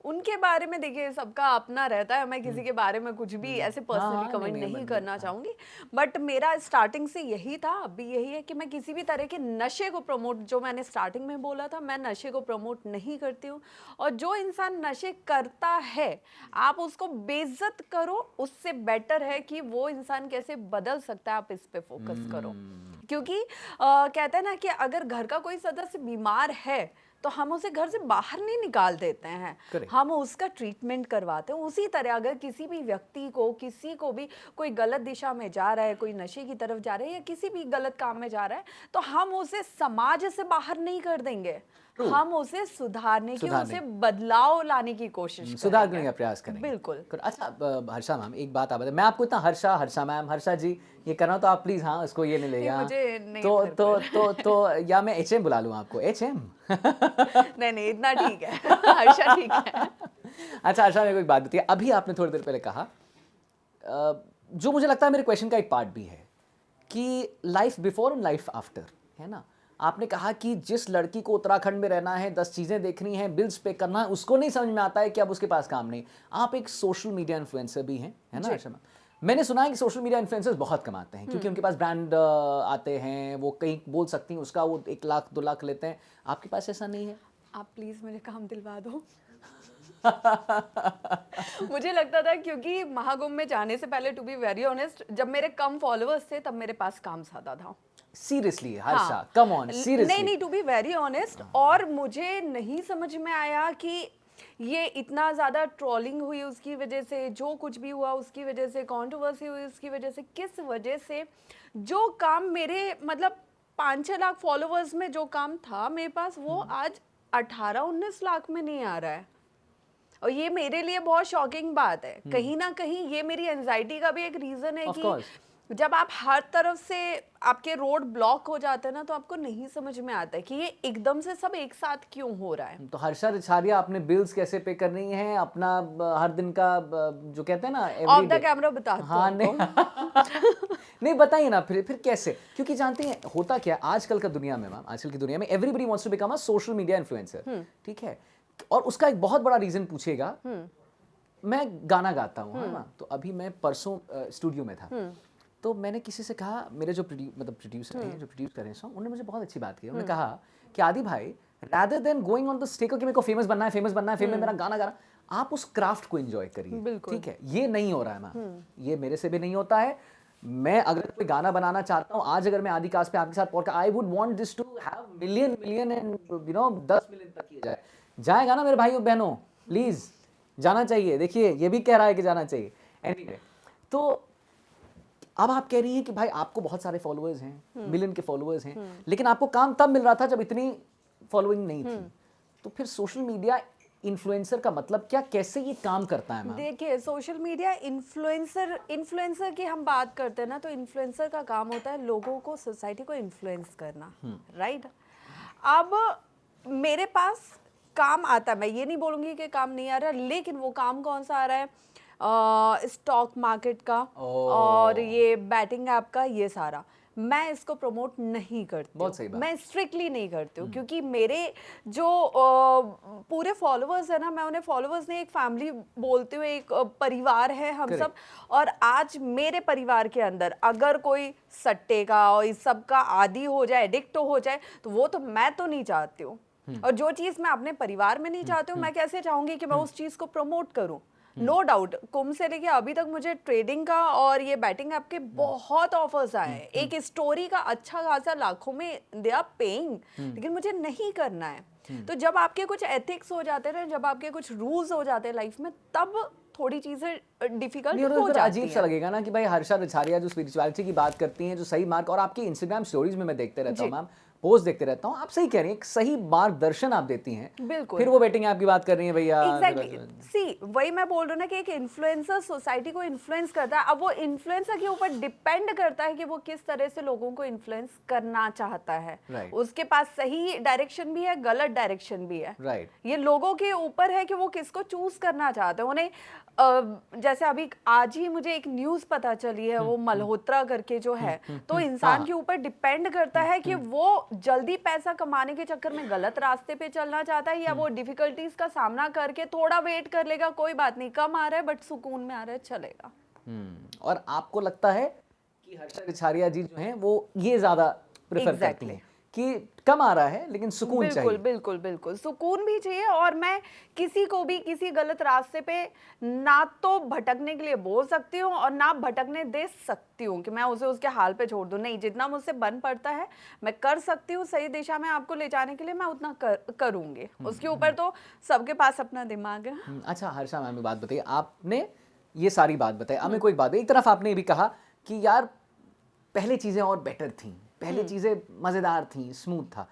उनके बारे में देखिए, सबका अपना रहता है, मैं किसी के बारे में कुछ भी ऐसे पर्सनली कमेंट नहीं करना चाहूंगी। बट मेरा स्टार्टिंग से यही था, अभी यही है कि मैं किसी भी तरह के नशे को प्रमोट, जो मैंने स्टार्टिंग में बोला था, मैं नशे को प्रमोट नहीं करती हूँ। और जो इंसान नशे करता है, आप उसको बेइज्जत करो, उससे बेटर है कि वो इंसान कैसे बदल सकता है, आप इस पे फोकस करो। क्योंकि कहते हैं ना कि अगर घर का कोई सदस्य बीमार है तो हम उसे घर से बाहर नहीं निकाल देते हैं, हम उसका ट्रीटमेंट करवाते हैं। उसी तरह अगर किसी भी व्यक्ति को, किसी को भी कोई गलत दिशा में जा रहा है, कोई नशे की तरफ जा रहा है या किसी भी गलत काम में जा रहा है, तो हम उसे समाज से बाहर नहीं कर देंगे, हम उसे सुधारने की, उसे बदलाव लाने की कोशिश सुधारने का प्रयास करेंगे। बिल्कुल। अच्छा हर्षा मैम, एक बात आप बताएं, मैं आपको इतना हर्षा मैम, हर्षा जी ये कर रहा हूँ तो आप प्लीज हाँ उसको ये नहीं लेगा, मुझे नहीं तो या मैं HM बुला लूँ आपको, HM? नहीं इतना ठीक है। हर्षा ठीक है। अच्छा हर्षा, मेरे को एक बात बताइए, अभी आपने थोड़ी देर पहले कहा जो मुझे लगता है मेरे क्वेश्चन का एक पार्ट भी है कि लाइफ बिफोर और लाइफ आफ्टर, है ना? आपने कहा कि जिस लड़की को उत्तराखंड में रहना है, 10 चीज़ें देखनी है, बिल्स पे करना है, उसको नहीं समझ में आता है कि अब उसके पास काम नहीं। आप एक सोशल मीडिया इन्फ्लुएंसर भी हैं, है ना हर्षा मैम? मैंने सुना है कि सोशल मीडिया इन्फ्लुएंसर्स बहुत कमाते हैं क्योंकि उनके पास ब्रांड आते हैं, वो कहीं बोल सकती हैं उसका वो 1 लाख 2 लाख लेते हैं। आपके पास ऐसा नहीं है? आप प्लीज मुझे काम दिलवा दो। मुझे लगता था क्योंकि महाकुंभ में जाने से पहले, टू बी वेरी ऑनेस्ट, जब मेरे कम फॉलोअर्स थे तब मेरे पास काम ज्यादा था। Seriously Harsha, come on, seriously. नहीं टू बी वेरी ऑनेस्ट, और मुझे नहीं समझ में आया कि ये इतना ज़्यादा ट्रोलिंग हुई उसकी वजह से, जो कुछ भी हुआ उसकी वजह से, कंट्रोवर्सी हुई उसकी वजह से, किस वजह से जो काम मेरे मतलब 5-6 लाख फॉलोअर्स में जो काम था मेरे पास, वो आज 18-19 लाख में नहीं आ रहा है। और ये मेरे लिए बहुत शॉकिंग बात है। कहीं ना कहीं ये मेरी एंजाइटी का भी एक रीज़न है कि जब आप हर तरफ से आपके रोड ब्लॉक हो जाते हैं ना, तो आपको नहीं समझ में आता है कि ये एकदम से सब एक साथ क्यों हो रहा है। तो हर्षा रिछारिया, आपने बिल्स कैसे पे करनी है, अपना हर दिन का जो कहते हैं ना ऑफ द कैमरा बता दो। हाँ नहीं नहीं बताइए ना फिर कैसे, क्योंकि जानते हैं होता क्या आजकल का दुनिया में मैम, आजकल की दुनिया में everybody wants to become a social media influencer, ठीक है? और उसका एक बहुत बड़ा रीजन पूछेगा, मैं गाना गाता हूँ, है ना? तो अभी मैं परसों स्टूडियो में था, तो मैंने किसी से कहा, मेरे जो प्रोड्यूसर हैं, जो प्रोड्यूस कर रहे हैं सॉन्ग, उन्होंने मुझे बहुत अच्छी बात की। उन्होंने कहा कि आदि भाई, rather than going on the stake कि मेरे को फेमस बनना है, फिल्म में मेरा गाना गाना, आप उस क्राफ्ट को एंजॉय करिए, ठीक है? ये नहीं हो रहा है मैम, ये मेरे से भी नहीं होता है। मैं अगर कोई गाना बनाना चाहता हूँ, आज अगर मैं आदि कास्ट पे आपके साथ podcast, I would want this to have million and 10 million तक किया जाएगा ना मेरे भाइयों बहनों, प्लीज जाना चाहिए। देखिए ये भी कह रहा है कि जाना चाहिए। एनीवे, तो अब आप कह रही हैं कि भाई आपको बहुत सारे फॉलोअर्स हैं, मिलियन के फॉलोअर्स हैं, लेकिन आपको काम तब मिल रहा था जब इतनी फॉलोइंग नहीं थी। तो फिर सोशल मीडिया इन्फ्लुएंसर का मतलब क्या, कैसे ये काम करता है मैम? देखिए, सोशल मीडिया इन्फ्लुएंसर की हम बात करते हैं ना, तो इन्फ्लुएंसर का काम होता है लोगों को, सोसाइटी को इन्फ्लुएंस करना, राइट? अब मेरे पास काम आता है, मैं ये नहीं बोलूँगी कि काम नहीं आ रहा, लेकिन वो काम कौन सा आ रहा है? स्टॉक मार्केट का और ये बैटिंग ऐप का, ये सारा मैं इसको प्रमोट नहीं करती। बहुत सही बात। मैं स्ट्रिक्टली नहीं करती हूँ, क्योंकि मेरे जो पूरे फॉलोअर्स है ना, मैं उन्हें फॉलोअर्स नहीं, एक फैमिली बोलते हुए एक परिवार है हम सब। और आज मेरे परिवार के अंदर अगर कोई सट्टे का और इस सब का आदी हो जाए, एडिक्ट हो जाए, तो वो तो मैं तो नहीं चाहती हूँ। और जो चीज़ मैं अपने परिवार में नहीं चाहती हूँ, मैं कैसे चाहूँगी कि मैं उस चीज़ को प्रमोट करूँ? नो डाउट, कुंभ से लेके अभी तक मुझे ट्रेडिंग का और ये बैटिंग ऐप के बहुत ऑफर्स आए हैं। एक स्टोरी का अच्छा खासा लाखों में दे आर पेइंग, लेकिन मुझे नहीं करना है। तो जब आपके कुछ एथिक्स हो जाते हैं, जब आपके कुछ रूल्स हो जाते हैं लाइफ में, तब थोड़ी चीजें डिफिकल्ट हो जाती हैं। अजीब सा लगेगा ना कि भाई हर्षा रिछारिया जो स्पिरिचुअलिटी की बात करती हैं, जो सही मार्ग, और आपकी इंस्टाग्राम स्टोरीज में मैं देखते रहता हूँ मैम, पोस्ट देखते रहता हूँ, आप सही कह रही हैं, एक सही मार्गदर्शन आप देती हैं। बिल्कुल। फिर वो बेटिंग ऐप की बात कर रही हैं भैया। एग्जैक्टली, सी वही मैं बोल रही हूँ ना कि एक इन्फ्लुएंसर सोसाइटी को इन्फ्लुएंस करता है। अब वो इन्फ्लुएंसर के ऊपर डिपेंड करता है कि वो किस तरह से लोगों को इन्फ्लुएंस करना चाहता है। उसके पास सही डायरेक्शन भी है, गलत डायरेक्शन भी है। ये लोगों के ऊपर है कि वो किसको चूज करना चाहते हैं। उन्हें जैसे अभी आज ही मुझे एक न्यूज़ पता चली है, वो मल्होत्रा करके जो है, तो इंसान के ऊपर डिपेंड करता है कि वो जल्दी पैसा कमाने के चक्कर में गलत रास्ते पे चलना चाहता है, या वो डिफिकल्टीज का सामना करके थोड़ा वेट कर लेगा, कोई बात नहीं, कम आ रहा है बट सुकून में आ रहा है, चलेगा। और आपको लगता है कि हर्षा रिछारिया जी जो हैं वो ये ज्यादा प्रेफर करती हैं कि कम आ रहा है लेकिन सुकून चाहिए? बिल्कुल बिल्कुल, सुकून भी चाहिए। और मैं किसी को भी किसी गलत रास्ते पे ना तो भटकने के लिए बोल सकती हूँ और ना भटकने दे सकती हूँ कि मैं उसे उसके हाल पे छोड़ दूँ। नहीं, जितना मुझसे बन पड़ता है मैं कर सकती हूँ सही दिशा में आपको ले जाने के लिए, मैं उतना करूँगी। उसके ऊपर तो सबके पास अपना दिमाग है। अच्छा हर्षा मैम, एक बात बताइए, आपने ये सारी बात बताई, अब मैं कोई बात, एक तरफ आपने ये भी कहा कि यार पहले चीज़ें और बेटर थी, पहले चीज़ें मज़ेदार थी, स्मूथ था।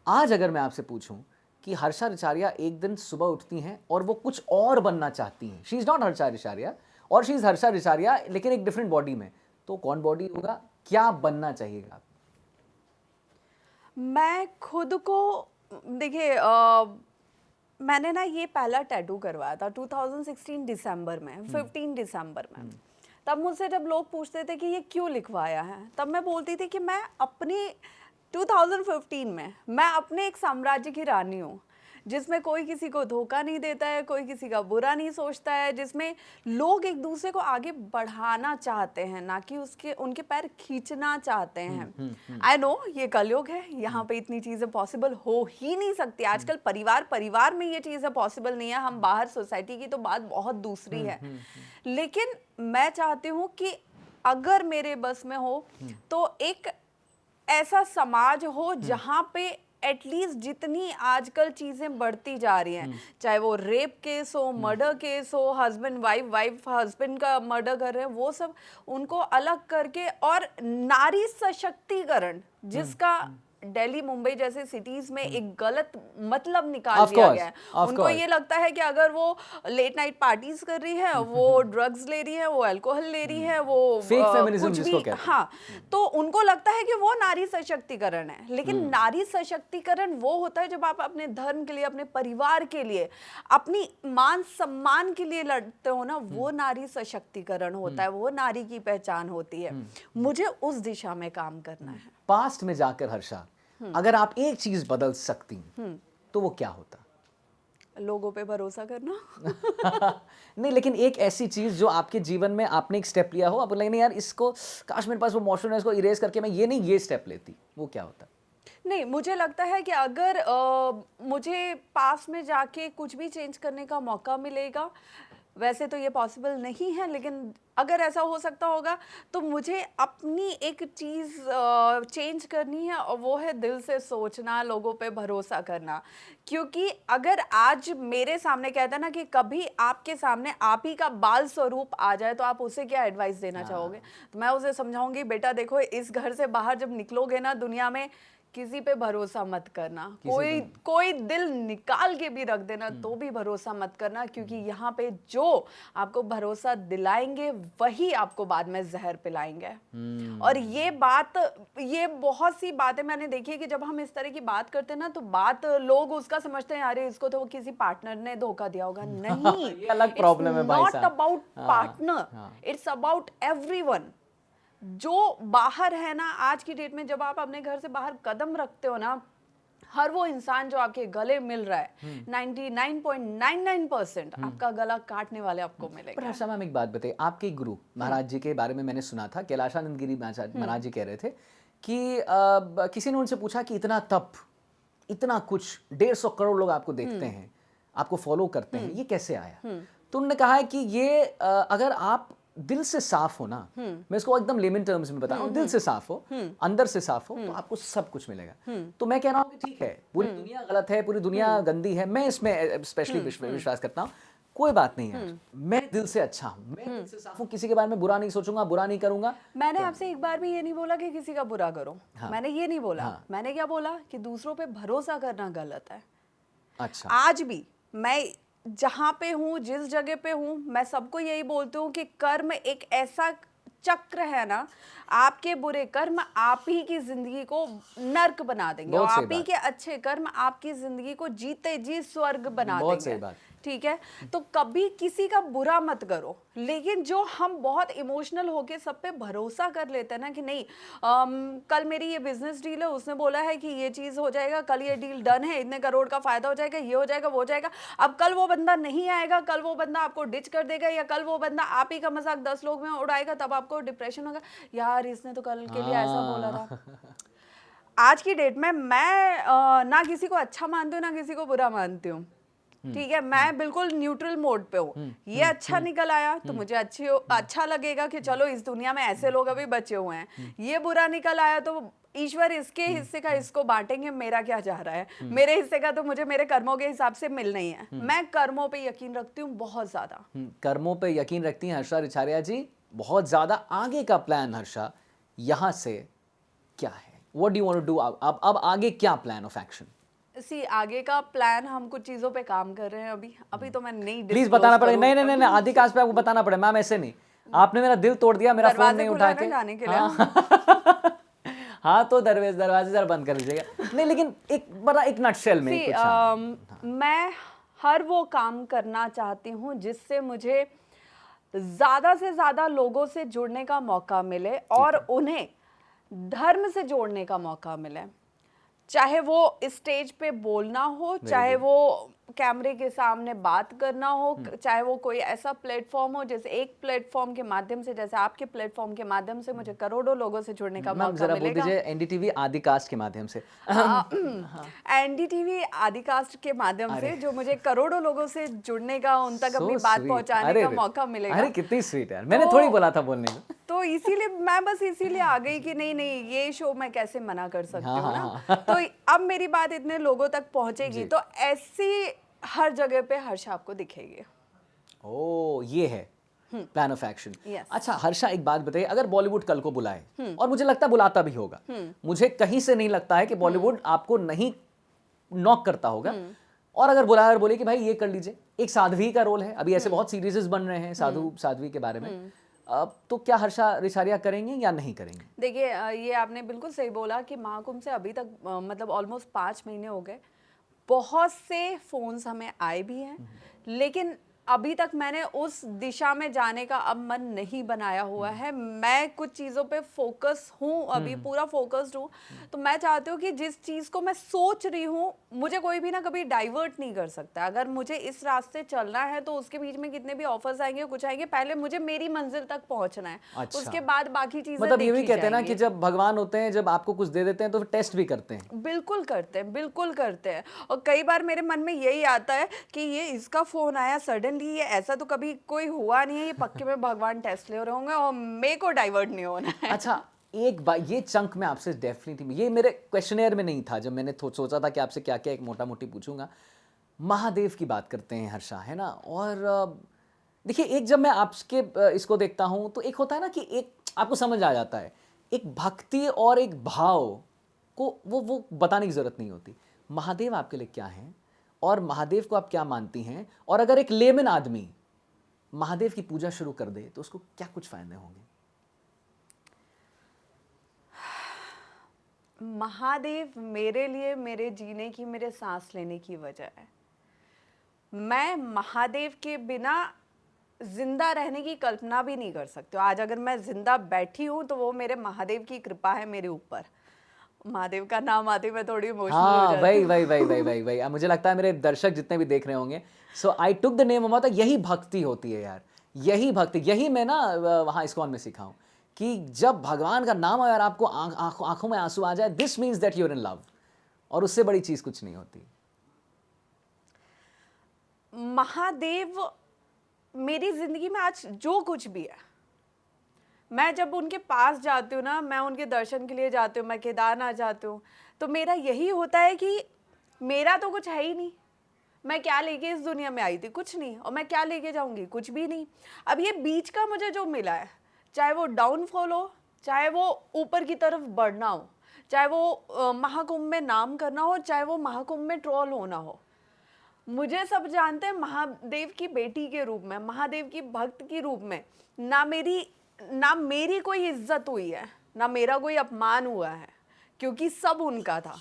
आज अगर मैं आपसे पूछूं कि हर्षा रिचारिया एक दिन सुबह उठती हैं और वो कुछ और बनना चाहती हैं, शी इज़ नॉट हर्षा रिचारिया और शी इज़ हर्षा रिचारिया लेकिन एक डिफरेंट बॉडी में, तो कौन बॉडी होगा, क्या बनना चाहिएगा? मैं खुद को देखिए मैंने ना ये पहला टैटू करवाया था 2016 दिसंबर में, 15 दिसंबर में। तब मुझसे जब लोग पूछते थे कि ये क्यों लिखवाया है, तब मैं बोलती थी कि मैं अपनी 2015 में मैं अपने एक साम्राज्य की रानी हूँ, जिसमें कोई किसी को धोखा नहीं देता है, कोई किसी का बुरा नहीं सोचता है, जिसमें लोग एक दूसरे को आगे बढ़ाना चाहते हैं, ना कि उनके पैर खींचना चाहते हैं। आई नो ये कलयुग है, यहाँ पे इतनी चीज़ें पॉसिबल हो ही नहीं सकती। आजकल परिवार में ये चीज़ें पॉसिबल नहीं है, हम बाहर सोसाइटी की तो बात बहुत दूसरी है। लेकिन मैं चाहती हूँ कि अगर मेरे बस में हो तो एक ऐसा समाज हो जहाँ पे एटलीस्ट जितनी आजकल चीज़ें बढ़ती जा रही हैं, चाहे वो रेप केस हो, मर्डर केस हो, हस्बैंड वाइफ हस्बैंड का मर्डर कर रहे हैं, वो सब उनको अलग करके, और नारी सशक्तिकरण जिसका दिल्ली मुंबई जैसे सिटीज में एक गलत मतलब निकाल दिया गया है। उनको ये लगता है कि अगर वो लेट नाइट पार्टीज कर रही है, वो ड्रग्स ले रही है, वो अल्कोहल ले रही है, वो फेक फेमिनिज्म कुछ जिसको भी, कहते हैं। हाँ, तो उनको लगता है कि वो नारी सशक्तिकरण है। लेकिन नारी सशक्तिकरण वो होता है जब आप अपने धर्म के लिए, अपने परिवार के लिए, अपनी मान सम्मान के लिए लड़ते हो ना, वो नारी सशक्तिकरण होता है, वो नारी की पहचान होती है। मुझे उस दिशा में काम करना है। पास्ट में जाकर हर्षा, अगर आप एक चीज बदल सकती तो वो क्या होता? लोगों पे भरोसा करना। नहीं, लेकिन एक ऐसी चीज जो आपके जीवन में आपने एक स्टेप लिया हो, आपको लगे नहीं यार इसको, काश मेरे पास वो मोशन है, इसको इरेज करके मैं ये स्टेप लेती, वो क्या होता? नहीं, मुझे लगता है कि अगर मुझे पास में जाके कुछ भी चेंज करने का मौका मिलेगा, वैसे तो ये पॉसिबल नहीं है, लेकिन अगर ऐसा हो सकता होगा तो मुझे अपनी एक चीज़ चेंज करनी है, और वो है दिल से सोचना, लोगों पे भरोसा करना। क्योंकि अगर आज मेरे सामने कहता है ना कि कभी आपके सामने आप ही का बाल स्वरूप आ जाए, तो आप उसे क्या एडवाइस देना चाहोगे? तो मैं उसे समझाऊंगी, बेटा देखो, इस घर से बाहर जब निकलोगे ना दुनिया में, किसी पे भरोसा मत करना, कोई दिल निकाल के भी रख देना तो भी भरोसा मत करना, क्योंकि यहाँ पे जो आपको भरोसा दिलाएंगे वही आपको बाद में जहर पिलाएंगे। और ये बहुत सी बातें मैंने देखी है कि जब हम इस तरह की बात करते हैं ना, तो बात लोग उसका समझते हैं, अरे इसको तो किसी पार्टनर ने धोखा दिया होगा। नहीं, ये अलग प्रॉब्लम है भाई साहब। Not about partner, it's about everyone. जो बाहर है ना, आज की डेट में जब आप अपने घर से बाहर कदम रखते हो ना, हर वो इंसान जो आपके गले मिल रहा है, 99.99% आपका गला काटने वाले आपको मिलेगा। पर हर्षा मैम एक बात बताइए, आपके गुरु महाराज जी के बारे में मैंने सुना था, कैलाशानंद गिरी महाराज जी कह रहे थे कि किसी ने उनसे पूछा कि इतना तप, इतना कुछ, 150 करोड़ लोग आपको देखते हैं, आपको फॉलो करते हैं, ये कैसे आया? तो उन्होंने कहा है कि ये अगर आप दिल से साफ हो ना, मैं इसको एकदम लेमन टर्म्स में बता रहा हूँ, दिल से साफ हो, अंदर से साफ हो, तो आपको सब कुछ मिलेगा। तो मैं कह रहा हूँ कि ठीक है, पूरी दुनिया गलत है, पूरी दुनिया गंदी है, मैं इसमें स्पेशली विश्वास करता हूँ, कोई बात नहीं है, मैं दिल से अच्छा हूँ, मैं दिल से साफ हूँ, किसी के बारे में बुरा नहीं सोचूंगा, बुरा नहीं करूंगा। मैंने आपसे एक बार भी ये नहीं बोला कि किसी का बुरा करो, मैंने ये नहीं बोला। मैंने क्या बोला कि दूसरों पे भरोसा करना गलत है। अच्छा, आज भी मैं जहाँ पे हूँ, जिस जगह पे हूँ, मैं सबको यही बोलती हूँ कि कर्म एक ऐसा चक्र है ना, आपके बुरे कर्म आप ही की जिंदगी को नर्क बना देंगे, और आप ही के अच्छे कर्म आपकी जिंदगी को जीते जी स्वर्ग बना देंगे। ठीक है, तो कभी किसी का बुरा मत करो। लेकिन जो हम बहुत इमोशनल होके सब पे भरोसा कर लेते हैं ना कि नहीं, कल मेरी ये बिजनेस डील है, उसने बोला है कि ये चीज़ हो जाएगा, कल ये डील डन है, इतने करोड़ का फायदा हो जाएगा, ये हो जाएगा, वो हो जाएगा। अब कल वो बंदा नहीं आएगा, कल वो बंदा आपको डिच कर देगा, या कल वो बंदा आप ही का मजाक 10 लोग में उड़ाएगा, तब आपको डिप्रेशन होगा, यार इसने तो कल के लिए ऐसा बोला था। आज की डेट में मैं ना किसी को अच्छा मानती हूँ, ना किसी को बुरा मानती हूँ। ठीक है, मैं बिल्कुल न्यूट्रल मोड पे हूँ। ये अच्छा निकल आया तो मुझे अच्छा लगेगा कि चलो इस दुनिया में ऐसे लोग अभी बचे हुए हैं। ये बुरा निकल आया तो ईश्वर इसके हिस्से का इसको बांटेंगे, मेरा क्या जा रहा है, मेरे हिस्से का तो मुझे मेरे कर्मों के हिसाब से मिलना ही है। मैं कर्मों पे यकीन रखती हूँ बहुत ज्यादा। कर्मों पे यकीन रखती हैं हर्षा रिचारिया जी, बहुत ज्यादा। आगे का प्लान हर्षा यहाँ से क्या है? What do you want to do? अब आगे क्या प्लान ऑफ एक्शन? सी आगे का प्लान हम कुछ चीजों पे काम कर रहे हैं अभी तो मैं नहीं प्लीज disclose बताना पड़ेगा। करूँ। नहीं, आदि कास्ट पे आपको बताना पड़ेगा मैम, ऐसे नहीं। आपने मेरा दिल तोड़ दिया, मेरा फोन दरवाजे नहीं खुला उठा ना के। जाने के लिए। हाँ। हाँ तो दरवाजे जरा बंद कर लीजिएगा। नहीं लेकिन एक नटशेल में See, कुछ। हाँ। मैं हर वो काम करना चाहती हूँ जिससे मुझे ज़्यादा से ज़्यादा लोगों से जुड़ने का मौका मिले और उन्हें धर्म से जोड़ने का मौका मिले। चाहे वो स्टेज पे बोलना हो, चाहे वो कैमरे के सामने बात करना हो, चाहे वो कोई ऐसा प्लेटफॉर्म हो, जैसे एक प्लेटफॉर्म के माध्यम से, जैसे आपके प्लेटफॉर्म के माध्यम से मुझे करोड़ों लोगों से जुड़ने का मैम मौका जरा बोल मिलेगा। दीजिए एनडीटीवी आदि कास्ट के माध्यम से। एनडीटीवी आदिकास्ट के माध्यम से जो मुझे करोड़ों लोगों से जुड़ने का, उन तक So अपनी बात sweet. पहुंचाने अरे का रे। मौका मिलेगा। अरे कितनी स्वीट यार, मैंने थोड़ी बोला था बोलने को। तो इसीलिए मैं बस इसीलिए आ गई कि नहीं ये शो मैं कैसे मना कर सकती हूँ ना। तो अब मेरी बात इतने लोगों तक पहुंचेगी तो ऐसी हर जगह पे हर्षा आपको दिखेगी। ओ ये है प्लान ऑफ एक्शन। Yes. अच्छा हर्षा एक बात बताइए, अगर बॉलीवुड कल को बुलाए, और मुझे लगता है बुलाता भी होगा, मुझे कहीं से नहीं लगता है कि बॉलीवुड आपको नहीं नॉक करता होगा, और अगर बुलाया और बोले कि भाई ये कर लीजिए, एक साध्वी का रोल है, अभी ऐसे बहुत सीरीजेस बन रहे हैं साध्वी के बारे में, तो क्या हर्षा रिशारिया करेंगे या नहीं करेंगे? देखिए ये आपने बिल्कुल सही बोला कि महाकुंभ से अभी तक मतलब ऑलमोस्ट 5 महीने हो गए। बहुत से फोन्स हमें आए भी हैं, लेकिन अभी तक मैंने उस दिशा में जाने का अब मन नहीं बनाया हुआ है। मैं कुछ चीज़ों पे फोकस हूँ, अभी पूरा फोकस्ड हूँ। तो मैं चाहती हूँ कि जिस चीज़ को मैं सोच रही हूँ, मुझे कोई भी ना कभी डाइवर्ट नहीं कर सकता। अगर मुझे इस रास्ते चलना है तो उसके बीच में कितने भी ऑफर्स आएंगे, कुछ आएंगे, पहले मुझे मेरी मंजिल तक पहुँचना है। अच्छा। उसके बाद बाकी चीज़ें मतलब ये भी देखी कहते हैं ना कि जाएंगी। जब भगवान होते हैं, जब आपको कुछ दे देते हैं तो फिर टेस्ट भी करते हैं। बिल्कुल करते हैं, बिल्कुल करते हैं। और कई बार मेरे मन में यही आता है कि ये इसका फोन आया सडनली, ये ऐसा तो कभी कोई हुआ नहीं है, ये पक्के में भगवान टेस्ट ले रहे होंगे और मेरे को डाइवर्ट नहीं होना है। अच्छा एक बार ये चंक में आपसे डेफिनेटली, ये मेरे क्वेश्चनेयर में नहीं था, जब मैंने सोचा था कि आपसे क्या क्या एक मोटा मोटी पूछूंगा। महादेव की बात करते हैं हर्षा, है ना, और देखिए एक जब मैं आपके इसको देखता हूं तो एक होता है ना कि एक आपको समझ आ जाता है, एक भक्ति और एक भाव को वो बताने की जरूरत नहीं होती। महादेव आपके लिए क्या है और महादेव को आप क्या मानती हैं, और अगर एक लेमन आदमी महादेव की पूजा शुरू कर दे तो उसको क्या कुछ फायदे होंगे? महादेव मेरे लिए मेरे जीने की, मेरे सांस लेने की वजह है। मैं महादेव के बिना जिंदा रहने की कल्पना भी नहीं कर सकती हूँ। आज अगर मैं जिंदा बैठी हूँ तो वो मेरे महादेव की कृपा है मेरे ऊपर। महादेव का नाम आते ही मैं थोड़ी इमोशनल हो हाँ जाती हूँ। वही अब मुझे लगता है मेरे दर्शक जितने भी देख रहे होंगे, सो आई टुक द नेम ऑफ, यही भक्ति होती है यार, यही भक्ति, यही मैं ना वहाँ इस्कॉन में सीखा हूँ कि जब भगवान का नाम आए और आपको आंखों में आंसू आ जाए, this means that you are in love, और उससे बड़ी चीज कुछ नहीं होती। महादेव मेरी जिंदगी में आज जो कुछ भी है, मैं जब उनके पास जाती हूँ ना, मैं उनके दर्शन के लिए जाती हूँ, मैं केदारनाथ जाती हूँ, तो मेरा यही होता है कि मेरा तो कुछ है ही नहीं। मैं क्या लेके इस दुनिया में आई थी? कुछ नहीं। और मैं क्या लेके जाऊंगी? कुछ भी नहीं। अब ये बीच का मुझे जो मिला है, चाहे वो डाउनफॉल हो, चाहे वो ऊपर की तरफ बढ़ना हो, चाहे वो महाकुंभ में नाम करना हो, चाहे वो महाकुंभ में ट्रोल होना हो, मुझे सब जानते हैं महादेव की बेटी के रूप में, महादेव की भक्त के रूप में। ना मेरी कोई इज्जत हुई है, ना मेरा कोई अपमान हुआ है, क्योंकि सब उनका था।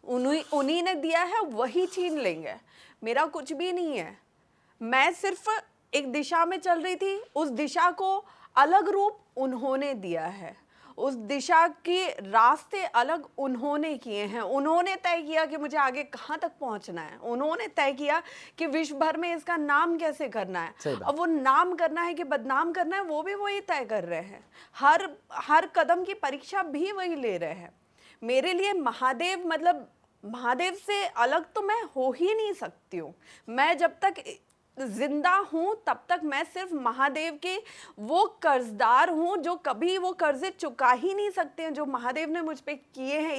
उन्हीं ने दिया है, वही छीन लेंगे। मेरा कुछ भी नहीं है। मैं सिर्फ एक दिशा में चल रही थी, उस दिशा को अलग रूप उन्होंने दिया है। उस दिशा के रास्ते अलग उन्होंने किए हैं। उन्होंने तय किया कि मुझे आगे कहाँ तक पहुँचना है। उन्होंने तय किया कि विश्व भर में इसका नाम कैसे करना है। अब वो नाम करना है कि बदनाम करना है, वो भी वही तय कर रहे हैं। हर कदम की परीक्षा भी वही ले रहे हैं। मेरे लिए महादेव मतलब महादेव से अलग तो मैं हो ही नहीं सकती हूँ। मैं जब तक जिंदा हूँ तब तक मैं सिर्फ महादेव के वो कर्जदार हूँ जो कभी वो कर्जे चुका ही नहीं सकते हैं जो महादेव ने मुझ पे किए हैं।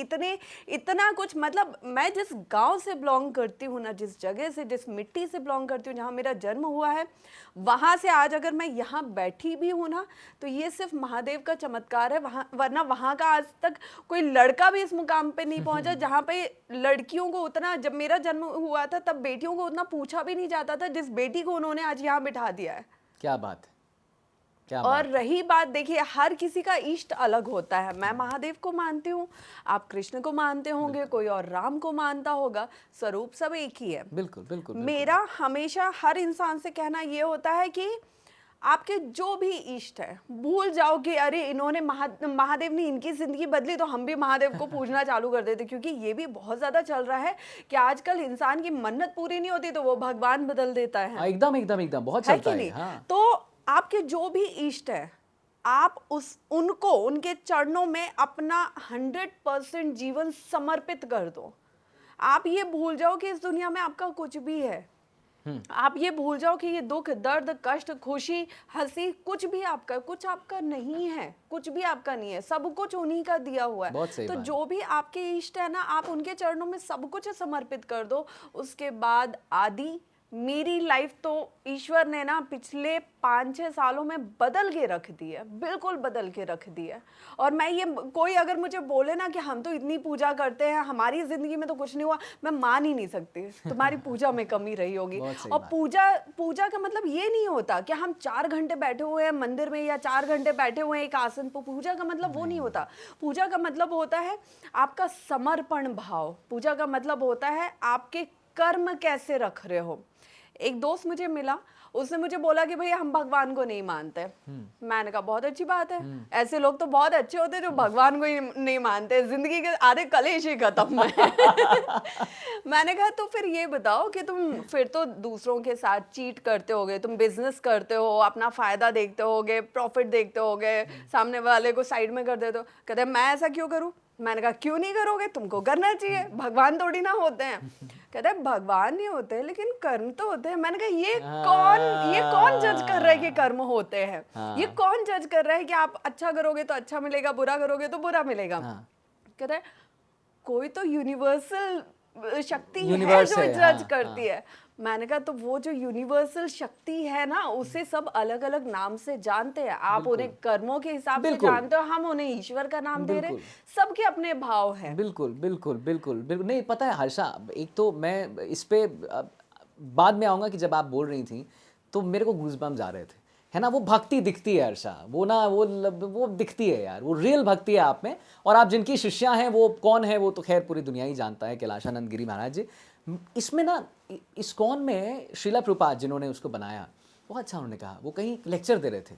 इतना कुछ, मतलब मैं जिस गांव से बिलोंग करती हूँ ना, जिस जगह से, जिस मिट्टी से बिलोंग करती हूँ, जहाँ मेरा जन्म हुआ है, वहाँ से आज अगर मैं यहाँ बैठी भी हूँ ना, तो ये सिर्फ महादेव का चमत्कार है। वरना वहाँ का आज तक कोई लड़का भी इस मुकाम पे नहीं पहुँचा जहाँ पे लड़कियों को उतना, जब मेरा जन्म हुआ था तब बेटियों को उतना पूछा भी नहीं जाता था जिस बेटी को उन्होंने आज यहाँ बिठा दिया है। क्या बात है, क्या और बात। रही बात, देखिए हर किसी का इष्ट अलग होता है। मैं महादेव को मानती हूँ, आप कृष्ण को मानते होंगे, कोई और राम को मानता होगा, स्वरूप सब एक ही है। बिल्कुल बिल्कुल। मेरा हमेशा हर इंसान से कहना ये होता है कि आपके जो भी इष्ट है भूल जाओ कि अरे इन्होंने महादेव ने इनकी जिंदगी बदली तो हम भी महादेव को पूजना चालू कर देते। क्योंकि ये भी बहुत ज्यादा चल रहा है कि आजकल इंसान की मन्नत पूरी नहीं होती तो वो भगवान बदल देता है। एकदम एकदम एकदम, बहुत है चलता कि है। नहीं? हाँ। तो आपके जो भी इष्ट है, आप उनको उनके चरणों में अपना 100% जीवन समर्पित कर दो। आप ये भूल जाओ कि इस दुनिया में आपका कुछ भी है। आप ये भूल जाओ कि ये दुख, दर्द, कष्ट, खुशी, हंसी, कुछ भी आपका नहीं है, कुछ भी आपका नहीं है, सब कुछ उन्हीं का दिया हुआ है। तो जो भी आपके इष्ट है ना, आप उनके चरणों में सब कुछ समर्पित कर दो। उसके बाद आदि मेरी लाइफ तो ईश्वर ने ना पिछले 5-6 सालों में बदल के रख दी है, बिल्कुल बदल के रख दी है। और मैं ये, कोई अगर मुझे बोले ना कि हम तो इतनी पूजा करते हैं, हमारी जिंदगी में तो कुछ नहीं हुआ, मैं मान ही नहीं सकती। तुम्हारी पूजा में कमी रही होगी। और पूजा का मतलब ये नहीं होता कि हम 4 घंटे बैठे हुए हैं मंदिर में या 4 घंटे बैठे हुए हैं एक आसन पर। पूजा का मतलब वो नहीं होता। पूजा का मतलब होता है आपका समर्पण भाव। पूजा का मतलब होता है आपके कर्म कैसे रख रहे हो। एक दोस्त मुझे मिला, उसने मुझे बोला कि भैया हम भगवान को नहीं मानते। मैंने कहा बहुत अच्छी बात है, ऐसे लोग तो बहुत अच्छे होते हैं जो भगवान को ही नहीं मानते, जिंदगी के आधे कलेश ही खत्म है। मैंने कहा तो फिर ये बताओ कि तुम फिर तो दूसरों के साथ चीट करते होगे, तुम बिजनेस करते हो, अपना फायदा देखते होगे, प्रॉफिट देखते होगे, सामने वाले को साइड में कर देते हो। कहते मैं ऐसा क्यों करूं? मैंने कहा क्यों नहीं करोगे, तुमको करना चाहिए, भगवान थोड़ी ना होते हैं। कहते हैं भगवान नहीं होते लेकिन कर्म तो होते हैं। मैंने कहा ये कौन जज कर रहा है कि कर्म होते हैं? ये कौन जज कर रहा है कि आप अच्छा करोगे तो अच्छा मिलेगा, बुरा करोगे तो बुरा मिलेगा? कहते हैं कोई तो यूनिवर्सल शक्ति है जो जज करती है। मैंने कहा तो वो जो यूनिवर्सल शक्ति है ना, उसे सब अलग अलग नाम से जानते हैं। आप उन्हें कर्मों के हिसाब से जानते हो, हम उन्हें ईश्वर का नाम दे रहे हैं। सबके अपने भाव हैं। बिल्कुल बिल्कुल बिल्कुल बिल्कुल। नहीं पता है हर्षा, एक तो मैं इस पे बाद में आऊंगा कि जब आप बोल रही थी तो मेरे को गूज़बम्स आ रहे थे, है ना। वो भक्ति दिखती है हर्षा, वो ना वो दिखती है यार, वो रियल भक्ति है आप में। और आप जिनकी शिष्या हैं वो कौन है वो तो खैर पूरी दुनिया ही जानता है, कैलाशानंद गिरी महाराज जी। इसमें ना इस्कॉन में श्रीला प्रभुपाद जिन्होंने उसको बनाया, बहुत अच्छा उन्होंने कहा। वो कहीं लेक्चर दे रहे थे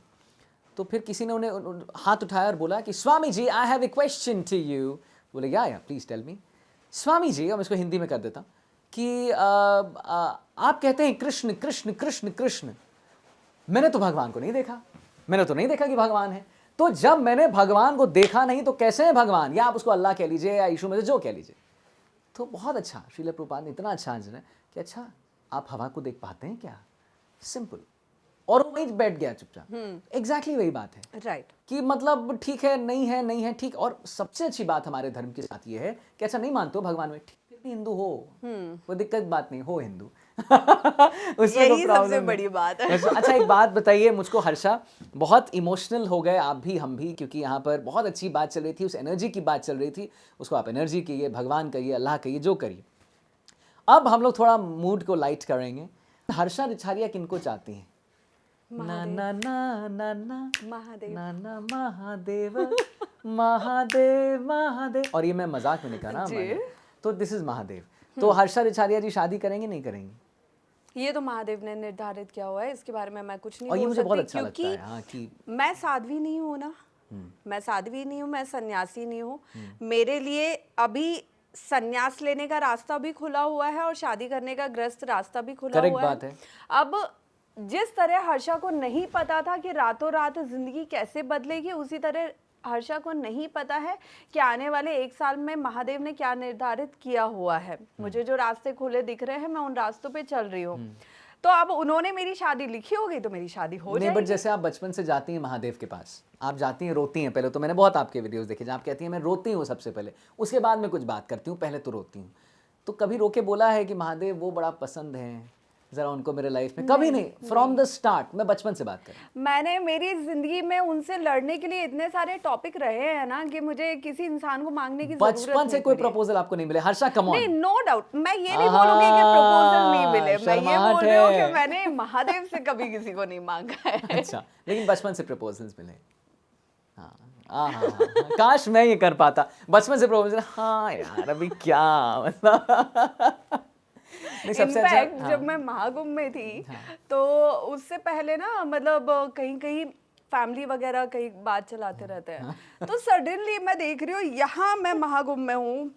तो फिर किसी ने उन्हें हाथ उठाया और बोला कि स्वामी जी I have a question to you. बोले या please tell me. Swami ji, अब इसको हिंदी में कर देता हूँ कि आप कहते हैं कृष्ण कृष्ण कृष्ण कृष्ण, मैंने तो भगवान को नहीं देखा, मैंने तो नहीं देखा कि भगवान है। तो जब मैंने भगवान को देखा नहीं तो कैसे है भगवान? या आप उसको अल्लाह कह लीजिए या यीशु में से जो कह लीजिए। तो बहुत अच्छा श्रील प्रभुपाद ने इतना अच्छा आंसर है कि अच्छा आप हवा को देख पाते हैं क्या? सिंपल। और वो वहीं बैठ गया चुपचाप। एग्जैक्टली वही बात है, राइट। कि मतलब ठीक है, नहीं है, नहीं है, ठीक। और सबसे अच्छी बात हमारे धर्म के साथ ये है कि अच्छा नहीं मानते हो भगवान में, ठीक, फिर भी हिंदू हो, कोई दिक्कत बात नहीं, हो हिंदू। यही सबसे बड़ी बात है। अच्छा एक बात बताइए मुझको हर्षा, बहुत इमोशनल हो गए आप भी, हम भी, क्योंकि यहाँ पर बहुत अच्छी बात चल रही थी, उस एनर्जी की बात चल रही थी। उसको आप एनर्जी कहिए, भगवान कहिए, अल्लाह कहिए, जो करिए। अब हम लोग थोड़ा मूड को लाइट करेंगे। हर्षा रिछारिया किनको चाहती हैं? ना ना ना ना ना महादेव, ना ना महादेव महादेव महादेव। और ये मैं मजाक में नहीं कहा ना मैंने, तो दिस इज महादेव। तो हर्षा रिछारिया जी शादी करेंगे नहीं करेंगी? ये तो महादेव ने निर्धारित किया हुआ है, इसके बारे में मैं कुछ नहीं बोल सकती। और ये मुझे बहुत अच्छा लगता है, हाँ, कि मैं साध्वी नहीं हूँ ना, मैं साध्वी नहीं हूँ, मैं सन्यासी नहीं हूँ। मेरे लिए अभी सन्यास लेने का रास्ता भी खुला हुआ है और शादी करने का ग्रस्त रास्ता भी खुला हुआ है। बात है। अब जिस तरह हर्षा को नहीं पता था कि रातों रात जिंदगी कैसे बदलेगी, उसी तरह हर्षा को नहीं पता है कि आने वाले 1 साल में महादेव ने क्या निर्धारित किया हुआ है। मुझे जो रास्ते खुले दिख रहे हैं मैं उन रास्तों पे चल रही हूँ। तो अब उन्होंने मेरी शादी लिखी होगी तो मेरी शादी हो नहीं, बट जाएगी। जैसे आप बचपन से जाती हैं महादेव के पास, आप जाती हैं, रोती हैं पहले तो, मैंने बहुत आपके वीडियोस देखे जहाँ आप कहती हैं मैं रोती हूँ सबसे पहले, उसके बाद मैं कुछ बात करती हूँ, पहले तो रोती हूँ। तो कभी रो के बोला है कि महादेव वो बड़ा पसंद है, जरा उनको मेरे लाइफ में? कभी नहीं, फ्रॉम द स्टार्ट। मैं बचपन से बात कर रहा हूँ। मैंने मेरी जिंदगी में उनसे लड़ने के लिए इतने सारे टॉपिक रहे हैं ना कि मुझे किसी इंसान को मांगने की जरूरत बचपन से नहीं कोई पड़ी। प्रपोजल आपको नहीं मिले? हर्षा कम नहीं, ऑन। नो डाउट, मैं ये नहीं बोलूंगी कि प्रपोजल नहीं मिले, मैं ये शर्माहट बोल रही हूँ है। कि मैंने महादेव से कभी किसी को नहीं मांगा है। अच्छा, लेकिन बचपन से प्रपोजल्स मिले? हाँ, काश मैं ये कर पाता बचपन से प्रपोजल। हाँ यार, अभी क्या मतलब। नहीं, सबसे अच्छा। इनफैक्ट जब मैं महाकुंभ में थी तो उससे पहले ना मतलब कहीं कहीं फैमिली वगैरह कहीं बात चलाते रहते हैं तो सडनली मैं देख रही हूँ यहाँ मैं महाकुंभ में हूँ,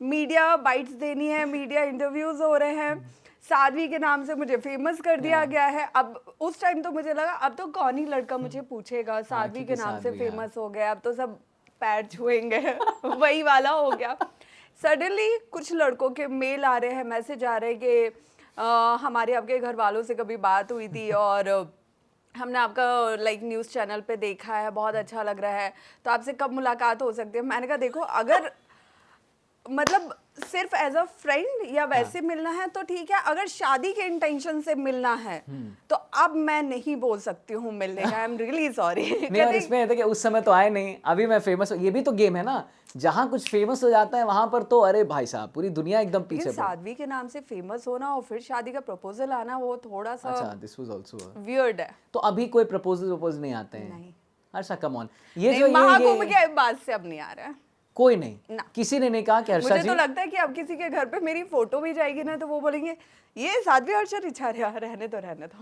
मीडिया बाइट्स देनी है, मीडिया इंटरव्यूज हो रहे हैं, साध्वी के नाम से मुझे फेमस कर दिया गया है। अब उस टाइम तो मुझे लगा अब तो कौन ही लड़का मुझे पूछेगा, साध्वी के नाम से फेमस हो गया, अब तो सब पैर छुएंगे वही वाला हो गया। सडनली कुछ लड़कों के मेल आ रहे हैं, मैसेज आ रहे हैं कि हमारे आपके घर वालों से कभी बात हुई थी और हमने आपका लाइक न्यूज़ चैनल पे देखा है, बहुत अच्छा लग रहा है, तो आपसे कब मुलाकात हो सकती है। मैंने कहा देखो, अगर मतलब सिर्फ एज अ फ्रेंड या वैसे मिलना है तो ठीक है, अगर शादी के इंटेंशन से मिलना है तो अब मैं नहीं बोल सकती हूँ मिलने का। I am really sorry. नहीं, और इसमें है कि उस समय तो आए नहीं, अभी मैं फेमस हूँ, ये भी तो गेम है ना, जहाँ कुछ फेमस हो जाता है वहां पर तो अरे भाई साहब पूरी दुनिया एकदम पीछे। साध्वी के नाम से फेमस होना और फिर शादी का प्रपोजल आना वो थोड़ा सा अच्छा, दिस वाज आल्सो वियर्ड है। तो अभी कोई प्रपोजल नहीं आते हैं? नहीं। हर्षा कम ऑन, ये नहीं, जो महाकुंभ के बाद से अब नहीं आ रहा है कोई नहीं ना। किसी ने नहीं कहा कि हर्षा मुझे जी? तो लगता है कि अब किसी के घर पे मेरी फोटो भी जाएगी ना तो वो बोलेंगे ये साध्वी हर्षा रिछारिया, रहने दो।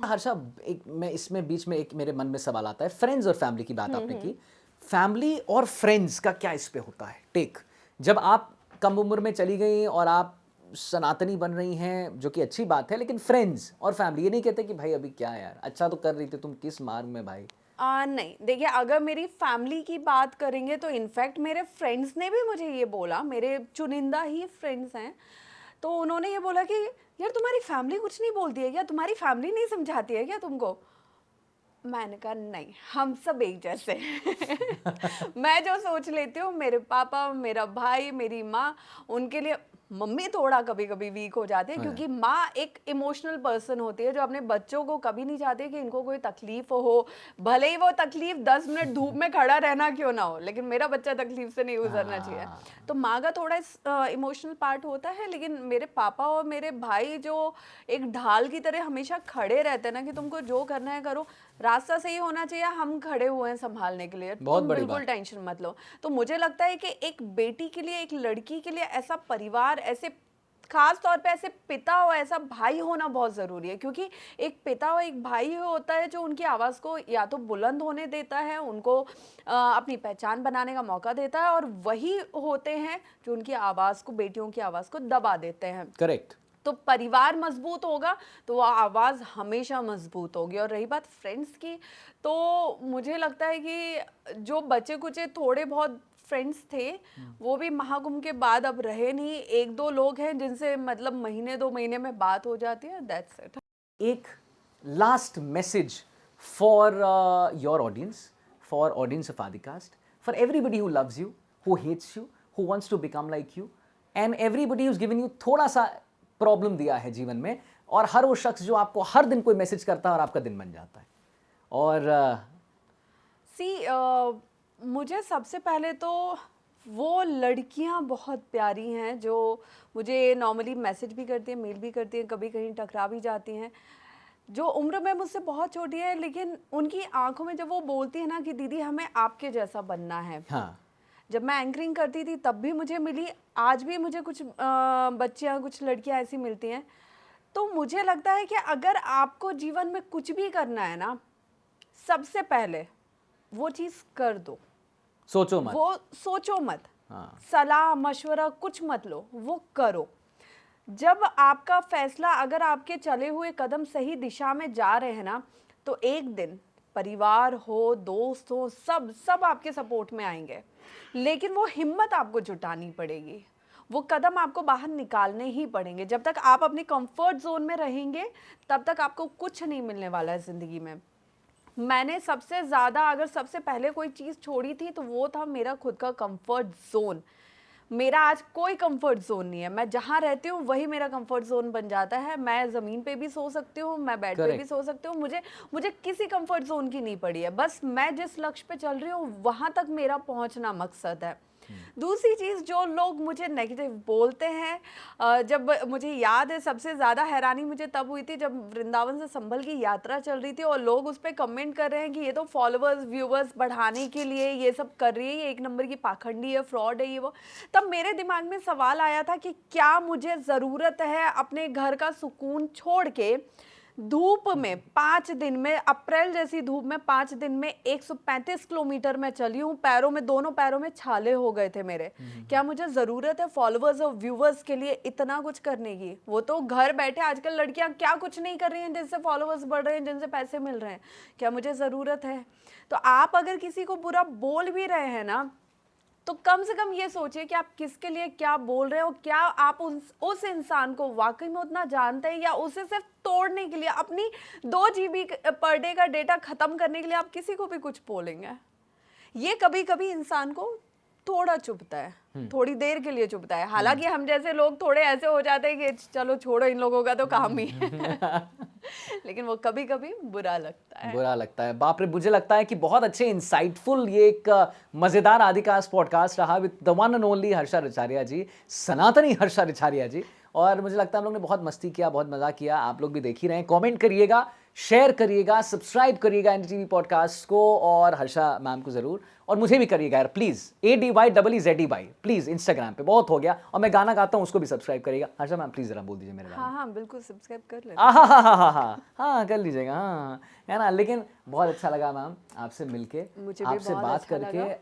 हर्षा, एक मैं इसमें बीच में एक मेरे मन में सवाल आता है, फ्रेंड्स और फैमिली की बात आपने की, फैमिली और फ्रेंड्स का क्या इस पे होता है टेक? जब आप कम उम्र में चली गई और आप सनातनी बन रही हैं, जो कि अच्छी बात है, लेकिन फ्रेंड्स और फैमिली ये नहीं कहते कि भाई अभी क्या यार, अच्छा तो कर रही थी तुम, किस मार्ग में भाई? नहीं, देखिए, अगर मेरी फैमिली की बात करेंगे तो इनफैक्ट मेरे फ्रेंड्स ने भी मुझे ये बोला, मेरे चुनिंदा ही फ्रेंड्स हैं, तो उन्होंने ये बोला कि यार तुम्हारी फैमिली कुछ नहीं बोलती है क्या, तुम्हारी फैमिली नहीं समझाती है क्या तुमको? मैंने कहा नहीं, हम सब एक जैसे हैं। मैं जो सोच लेती हूँ, मेरे पापा, मेरा भाई, मेरी माँ, उनके लिए मम्मी थोड़ा कभी कभी वीक हो जाती है क्योंकि माँ एक इमोशनल पर्सन होती है जो अपने बच्चों को कभी नहीं चाहती कि इनको कोई तकलीफ हो, भले ही वो तकलीफ 10 मिनट धूप में खड़ा रहना क्यों ना हो, लेकिन मेरा बच्चा तकलीफ से नहीं गुजरना चाहिए। तो माँ का थोड़ा इमोशनल पार्ट होता है, लेकिन मेरे पापा और मेरे भाई जो एक ढाल की तरह हमेशा खड़े रहते हैं ना कि तुमको जो करना है करो, रास्ता सही होना चाहिए, हम खड़े हुए हैं संभालने के लिए, बहुत तुम बड़ी बिल्कुल बात। टेंशन मत लो। तो मुझे लगता है कि एक बेटी के लिए, एक लड़की के लिए ऐसा परिवार, ऐसे खास तौर पे ऐसे पिता और ऐसा भाई होना बहुत ज़रूरी है, क्योंकि एक पिता और एक भाई होता है जो उनकी आवाज़ को या तो बुलंद होने देता है, उनको अपनी पहचान बनाने का मौका देता है, और वही होते हैं जो उनकी आवाज़ को, बेटियों की आवाज़ को दबा देते हैं। करेक्ट। तो परिवार मजबूत होगा तो वो आवाज़ हमेशा मजबूत होगी। और रही बात फ्रेंड्स की, तो मुझे लगता है कि जो बचे कुचे थोड़े बहुत फ्रेंड्स थे वो भी महाकुंभ के बाद अब रहे नहीं। एक दो लोग हैं जिनसे मतलब महीने 2 महीने में बात हो जाती है, दैट्स इट। एक last message for your audience, for audience of Adicast, for everybody who loves you, who hates you, who wants to become like you, and everybody who given you थोड़ा सा प्रॉब्लम दिया है जीवन में, और हर वो शख्स जो आपको हर दिन कोई मैसेज करता है और आपका दिन बन जाता है। और मुझे सबसे पहले तो वो लड़कियां बहुत प्यारी हैं जो मुझे नॉर्मली मैसेज भी करती हैं, मेल भी करती हैं, कभी कहीं टकरा भी जाती हैं, जो उम्र में मुझसे बहुत छोटी है, लेकिन उनकी आंखों में जब वो बोलती है ना कि दीदी हमें आपके जैसा बनना है। हाँ, जब मैं एंकरिंग करती थी तब भी मुझे मिली, आज भी मुझे कुछ बच्चियां, कुछ लड़कियां ऐसी मिलती हैं। तो मुझे लगता है कि अगर आपको जीवन में कुछ भी करना है ना, सबसे पहले वो चीज़ कर दो, सोचो मत, वो सोचो मत, हाँ, सलाह मशवरा कुछ मत लो, वो करो। जब आपका फैसला, अगर आपके चले हुए कदम सही दिशा में जा रहे हैं ना, तो एक दिन परिवार हो, दोस्त हो, सब आपके सपोर्ट में आएंगे, लेकिन वो हिम्मत आपको जुटानी पड़ेगी। वो कदम आपको बाहर निकालने ही पड़ेंगे। जब तक आप अपनी कंफर्ट जोन में रहेंगे तब तक आपको कुछ नहीं मिलने वाला है ज़िंदगी में। मैंने सबसे ज़्यादा अगर सबसे पहले कोई चीज़ छोड़ी थी तो वो था मेरा खुद का कंफर्ट जोन। मेरा आज कोई कंफर्ट जोन नहीं है। मैं जहाँ रहती हूँ वही मेरा कंफर्ट जोन बन जाता है। मैं ज़मीन पे भी सो सकती हूँ, मैं बेड पे भी सो सकती हूँ। मुझे किसी कंफर्ट जोन की नहीं पड़ी है। बस मैं जिस लक्ष्य पे चल रही हूँ वहाँ तक मेरा पहुँचना मकसद है। दूसरी चीज़, जो लोग मुझे नेगेटिव बोलते हैं, जब मुझे याद है सबसे ज़्यादा हैरानी मुझे तब हुई थी जब वृंदावन से संभल की यात्रा चल रही थी और लोग उस पर कमेंट कर रहे हैं कि ये तो फॉलोअर्स व्यूवर्स बढ़ाने के लिए ये सब कर रही है, ये एक नंबर की पाखंडी है, फ्रॉड है ये वो। तब मेरे दिमाग में सवाल आया था कि क्या मुझे ज़रूरत है अपने घर का सुकून छोड़ के धूप में 5 दिन में, अप्रैल जैसी धूप में 5 दिन में 135 किलोमीटर मैं चली हूँ, पैरों में, दोनों पैरों में छाले हो गए थे मेरे। क्या मुझे ज़रूरत है फॉलोअर्स और व्यूवर्स के लिए इतना कुछ करने की? वो तो घर बैठे आजकल लड़कियाँ क्या कुछ नहीं कर रही हैं जिनसे फॉलोअर्स बढ़ रहे हैं, जिनसे पैसे मिल रहे हैं। क्या मुझे ज़रूरत है? तो आप अगर किसी को बुरा बोल भी रहे हैं ना, तो कम से कम ये सोचिए कि आप किसके लिए क्या बोल रहे हो। क्या आप उस इंसान को वाकई में उतना जानते हैं, या उसे सिर्फ तोड़ने के लिए, अपनी 2 GB पर डे का डेटा खत्म करने के लिए आप किसी को भी कुछ बोलेंगे? ये कभी कभी इंसान को थोड़ा चुभता है, थोड़ी देर के लिए चुभता है। हालांकि हम जैसे लोग थोड़े ऐसे हो जाते हैं कि चलो छोड़ो, इन लोगों का तो काम ही है। लेकिन वो कभी कभी बुरा लगता है। बाप रे, मुझे लगता है कि बहुत अच्छे इंसाइटफुल ये एक मजेदार आदिकास्ट पॉडकास्ट रहा with the one and only Harsha Richhariya ji, सनातनी हर्षा रिचारिया जी। और मुझे लगता है हम लोग ने बहुत मस्ती किया, बहुत मजा किया। आप लोग भी देख ही रहे हैं। कमेंट करिएगा, शेयर करिएगा, सब्सक्राइब करिएगा एनडीटीवी पॉडकास्ट को, और हर्षा मैम को जरूर, और मुझे भी करिएगा यार प्लीज, ADYZEZY प्लीज, इंस्टाग्राम पे बहुत हो गया। और मैं गाना गाता हूँ, उसको भी सब्सक्राइब करिएगा। हर्षा मैम प्लीज जरा बोल दीजिए मेरे गाना। हाँ बिल्कुल, सब्सक्राइब कर लें। हाँ कर लीजिएगा, हाँ है ना। लेकिन बहुत अच्छा लगा मैम आपसे मिलके, मुझे भी आपसे बहुत बात अच्छा करके लगा।